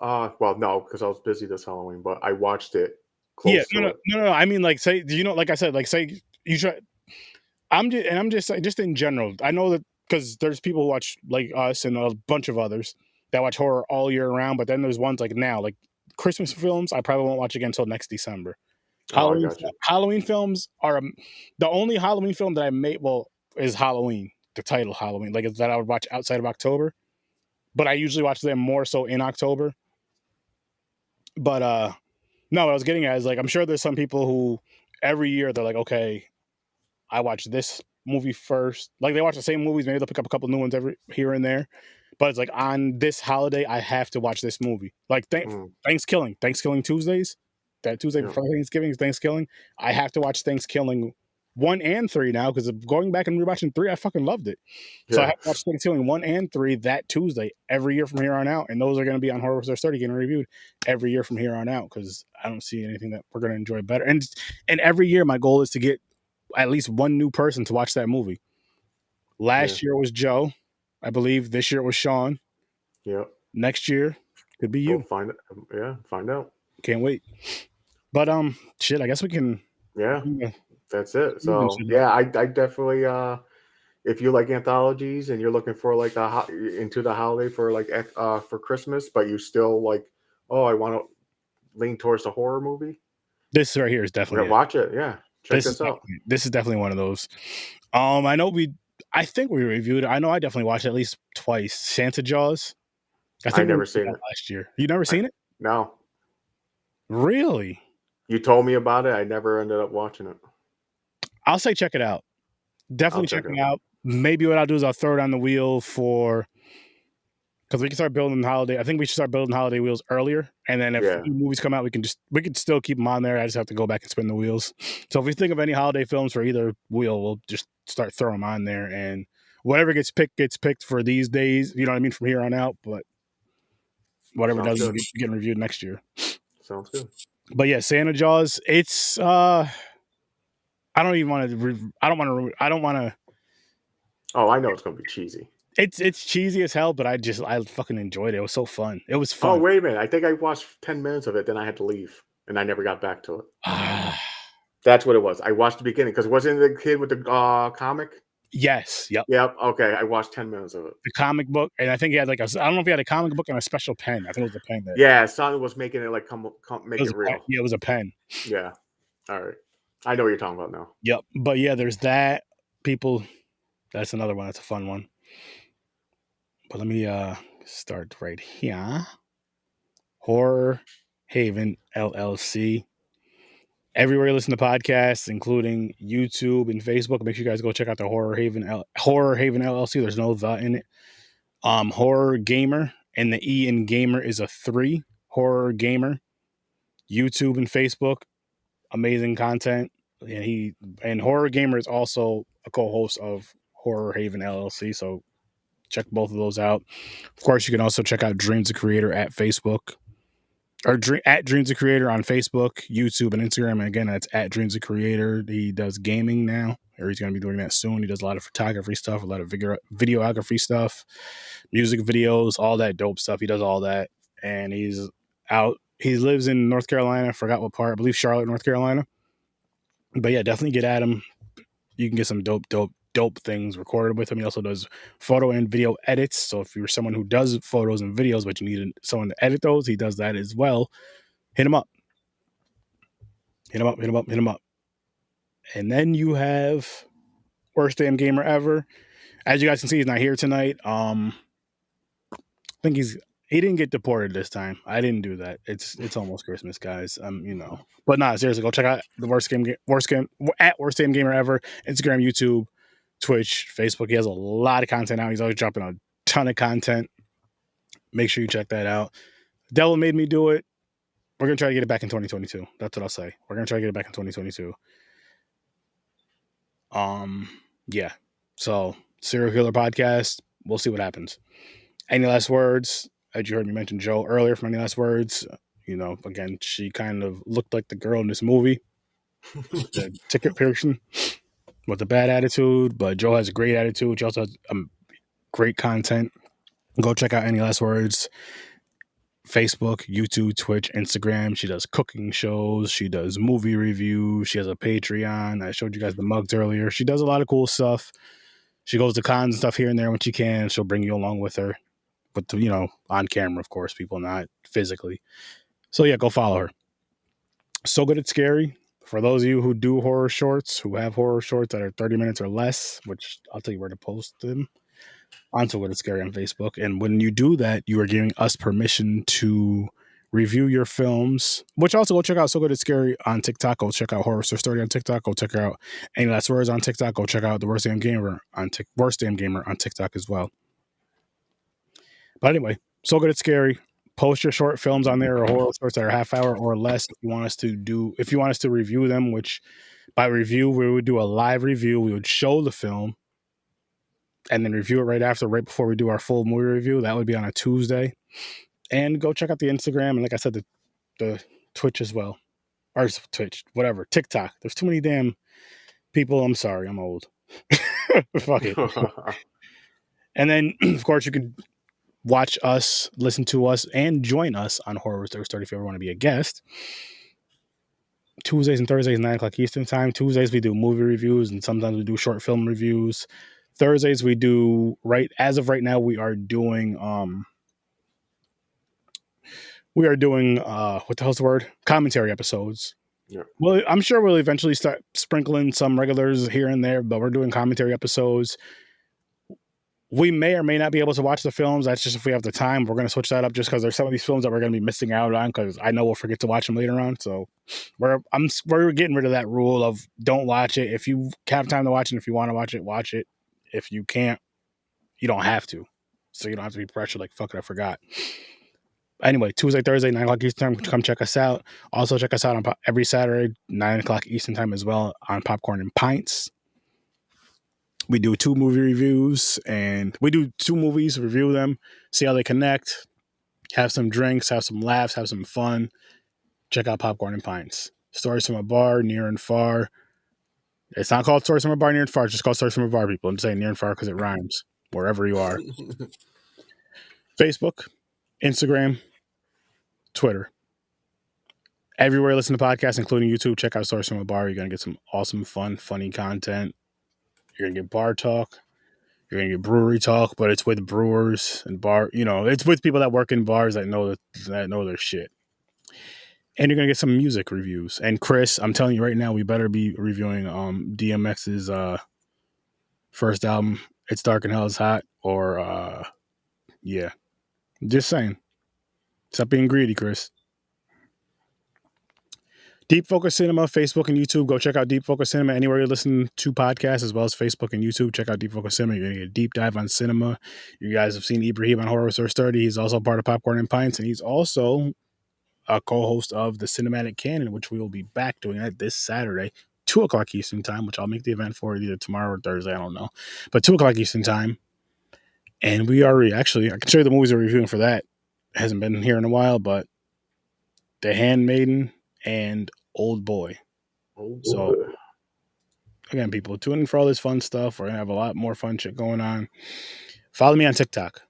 B: Well, no, because I was busy this Halloween, but I watched it
A: Yeah,
B: close to it.
A: no. I mean, like, say, do you know, like I said, like, say you try. I'm just like, just in general. I know that because there's people who watch like us and a bunch of others that watch horror all year round, but then there's ones like now, like Christmas films. I probably won't watch again until next December.
B: Oh, I got you.
A: Halloween films are the only Halloween film that I made. Well, is Halloween the title Halloween like that I would watch outside of October, but I usually watch them more so in October. But no, what I was getting at is like I'm sure there's some people who every year they're like, okay, I watch this movie first. Like they watch the same movies, maybe they'll pick up a couple new ones every here and there. But it's like on this holiday, I have to watch this movie. Like
B: Mm,
A: Thanksgiving Tuesdays, that Tuesday
B: yeah.
A: before Thanksgiving is Thanksgiving. I have to watch Thanksgiving 1 and 3 now because going back and rewatching 3, I fucking loved it. So I
B: Yeah.
A: have to watch Thanksgiving 1 and 3 that Tuesday every year from here on out, and those are going to be on Horror with Sir.STURDY getting reviewed every year from here on out because I don't see anything that we're going to enjoy better. And every year my goal is to get at least one new person to watch that movie.
B: Yeah.
A: Last year was Joe, I believe. This year was Sean.
B: Yeah.
A: Next year could be
B: We'll
A: you.
B: find it. Yeah. Find out.
A: Can't wait. But shit. I guess we can.
B: Yeah. That's it. So yeah, I definitely if you like anthologies and you're looking for like into the holiday for like for Christmas, but you still like, oh, I want to lean towards the horror movie.
A: This right here is definitely it.
B: Watch it. Yeah, check this out.
A: This is definitely one of those. I think we reviewed it. I know I definitely watched it at least twice. Santa Jaws. I think
B: never seen it
A: last year. You never seen it?
B: No.
A: Really?
B: You told me about it. I never ended up watching it.
A: I'll say check it out. Definitely check it out. Maybe what I'll do is I'll throw it on the wheel for, because we can start building holiday. I think we should start building holiday wheels earlier, and then if new movies come out, we can still keep them on there. I just have to go back and spin the wheels. So if we think of any holiday films for either wheel, we'll just start throwing them on there, and whatever gets picked for these days. You know what I mean, from here on out. But whatever doesn't get getting reviewed next year.
B: Sounds good.
A: But yeah, Santa Jaws. It's I don't want to.
B: Oh, I know it's gonna be cheesy.
A: It's cheesy as hell, but I fucking enjoyed it. It was so fun. It was fun.
B: Oh, wait a minute. I think I watched 10 minutes of it, then I had to leave, and I never got back to it. That's what it was. I watched the beginning, because wasn't the kid with the comic?
A: Yes. Yep.
B: Yep. Okay. I watched 10 minutes of it.
A: The comic book, and I think he had like I don't know if he had a comic book and a special pen. I think it was a pen.
B: Yeah, Son was making it like make it real.
A: Yeah, it was a pen.
B: Yeah. All right. I know what you're talking about now.
A: Yep. But yeah, there's that. People, that's another one. That's a fun one. But let me start right here. Horror Haven LLC. Everywhere you listen to podcasts, including YouTube and Facebook, make sure you guys go check out the Horror Haven LLC. There's no the in it. Horror Gamer, and the E in gamer is a 3. Horror Gamer. YouTube and Facebook, amazing content. And Horror Gamer is also a co-host of Horror Haven LLC. So check both of those out. Of course, you can also check out Dreams of Creator at Facebook, or at Dreams of Creator on Facebook, YouTube, and Instagram. And again, that's at Dreams of Creator. He does gaming now, or he's going to be doing that soon. He does a lot of photography stuff, a lot of videography stuff, music videos, all that dope stuff. He does all that. And he's out. He lives in North Carolina. I forgot what part. I believe Charlotte, North Carolina. But yeah, definitely get at him. You can get some dope things recorded with him. He also does photo and video edits. So if you're someone who does photos and videos, but you need someone to edit those, he does that as well. Hit him up. Hit him up. And then you have Worst Damn Gamer Ever. As you guys can see, he's not here tonight. I think he didn't get deported this time. I didn't do that. It's almost Christmas, guys. But nah, seriously, go check out the Worst Damn Gamer Ever. Instagram, YouTube, Twitch, Facebook. He has a lot of content out. He's always dropping a ton of content. Make sure you check that out. Devil made me do it. We're gonna try to get it back in 2022. That's what I'll say. We're gonna try to get it back in 2022. Yeah. So Serial Killer Podcast. We'll see what happens. Any last words? As you heard me mention Joe earlier from Any Last Words, again, she kind of looked like the girl in this movie. The ticket person with a bad attitude, but Joe has a great attitude. She also has great content. Go check out Any Last Words. Facebook, YouTube, Twitch, Instagram. She does cooking shows. She does movie reviews. She has a Patreon. I showed you guys the mugs earlier. She does a lot of cool stuff. She goes to cons and stuff here and there when she can. She'll bring you along with her. But, on camera, of course, people, not physically. So, yeah, go follow her. So Good It's Scary. For those of you who do horror shorts, who have horror shorts that are 30 minutes or less, which I'll tell you where to post them, on So Good It's Scary on Facebook. And when you do that, you are giving us permission to review your films, which also go check out So Good It's Scary on TikTok. Go check out Horror Star Story on TikTok. Go check out Any Last Words on TikTok. Go check out the Worst Damn Gamer on TikTok as well. But anyway, So Good It's Scary. Post your short films on there, or horror shorts that are half hour or less. If you want us to review them, which by review, we would do a live review. We would show the film and then review it right before we do our full movie review. That would be on a Tuesday. And go check out the Instagram. And like I said, the Twitch as well. Or Twitch, whatever. TikTok. There's too many damn people. I'm sorry. I'm old. Fuck it. And then, of course, you can watch us, listen to us, and join us on Horror with Sturdy if you ever want to be a guest. Tuesdays and Thursdays, 9 o'clock Eastern time. Tuesdays we do movie reviews, and sometimes we do short film reviews. Thursdays we do as of right now we are doing what the hell's the word? Commentary episodes.
B: Yeah.
A: Well, I'm sure we'll eventually start sprinkling some regulars here and there, but we're doing commentary episodes. We may or may not be able to watch the films. That's just if we have the time. We're going to switch that up just because there's some of these films that we're going to be missing out on because I know we'll forget to watch them later on. So we're getting rid of that rule of don't watch it. If you have time to watch it, if you want to watch it, watch it. If you can't, you don't have to. So you don't have to be pressured like, fuck it, I forgot. Anyway, Tuesday, Thursday, 9 o'clock Eastern time, come check us out. Also check us out on every Saturday, 9 o'clock Eastern time as well on Popcorn and Pints. We do 2 movie reviews, and we do 2 movies, review them, see how they connect, have some drinks, have some laughs, have some fun. Check out Popcorn and Pints. Stories from a bar, near and far. It's not called Stories from a bar, near and far. It's just called Stories from a bar, people. I'm saying near and far because it rhymes, wherever you are. Facebook, Instagram, Twitter. Everywhere you listen to podcasts, including YouTube, check out Stories from a Bar. You're going to get some awesome, fun, funny content. You're going to get bar talk. You're going to get brewery talk, but it's with brewers and it's with people that work in bars that know their shit. And you're going to get some music reviews. And Chris, I'm telling you right now, we better be reviewing DMX's first album, It's Dark and Hell is Hot, or yeah. Just saying. Stop being greedy, Chris. Deep Focus Cinema, Facebook and YouTube. Go check out Deep Focus Cinema anywhere you listen to podcasts, as well as Facebook and YouTube. Check out Deep Focus Cinema. You're going to get a deep dive on cinema. You guys have seen Ibrahim on Horror with Sir.STURDY. He's also part of Popcorn and Pints, and he's also a co-host of the Cinematic Canon, which we will be back doing that this Saturday, 2 o'clock Eastern time, which I'll make the event for either tomorrow or Thursday. I don't know. But 2 o'clock Eastern time. And we are I can show you the movies we're reviewing for that. It hasn't been here in a while, but The Handmaiden and Old Boy. So, again, people, tune in for all this fun stuff. We're going to have a lot more fun shit going on. Follow me on TikTok.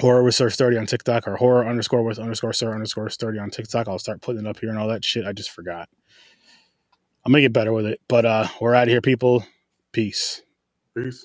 A: Horror with Sir.STURDY on TikTok, or horror_with_Sir_Sturdy on TikTok. I'll start putting it up here and all that shit. I just forgot. I'm going to get better with it. But we're out of here, people. Peace.
B: Peace.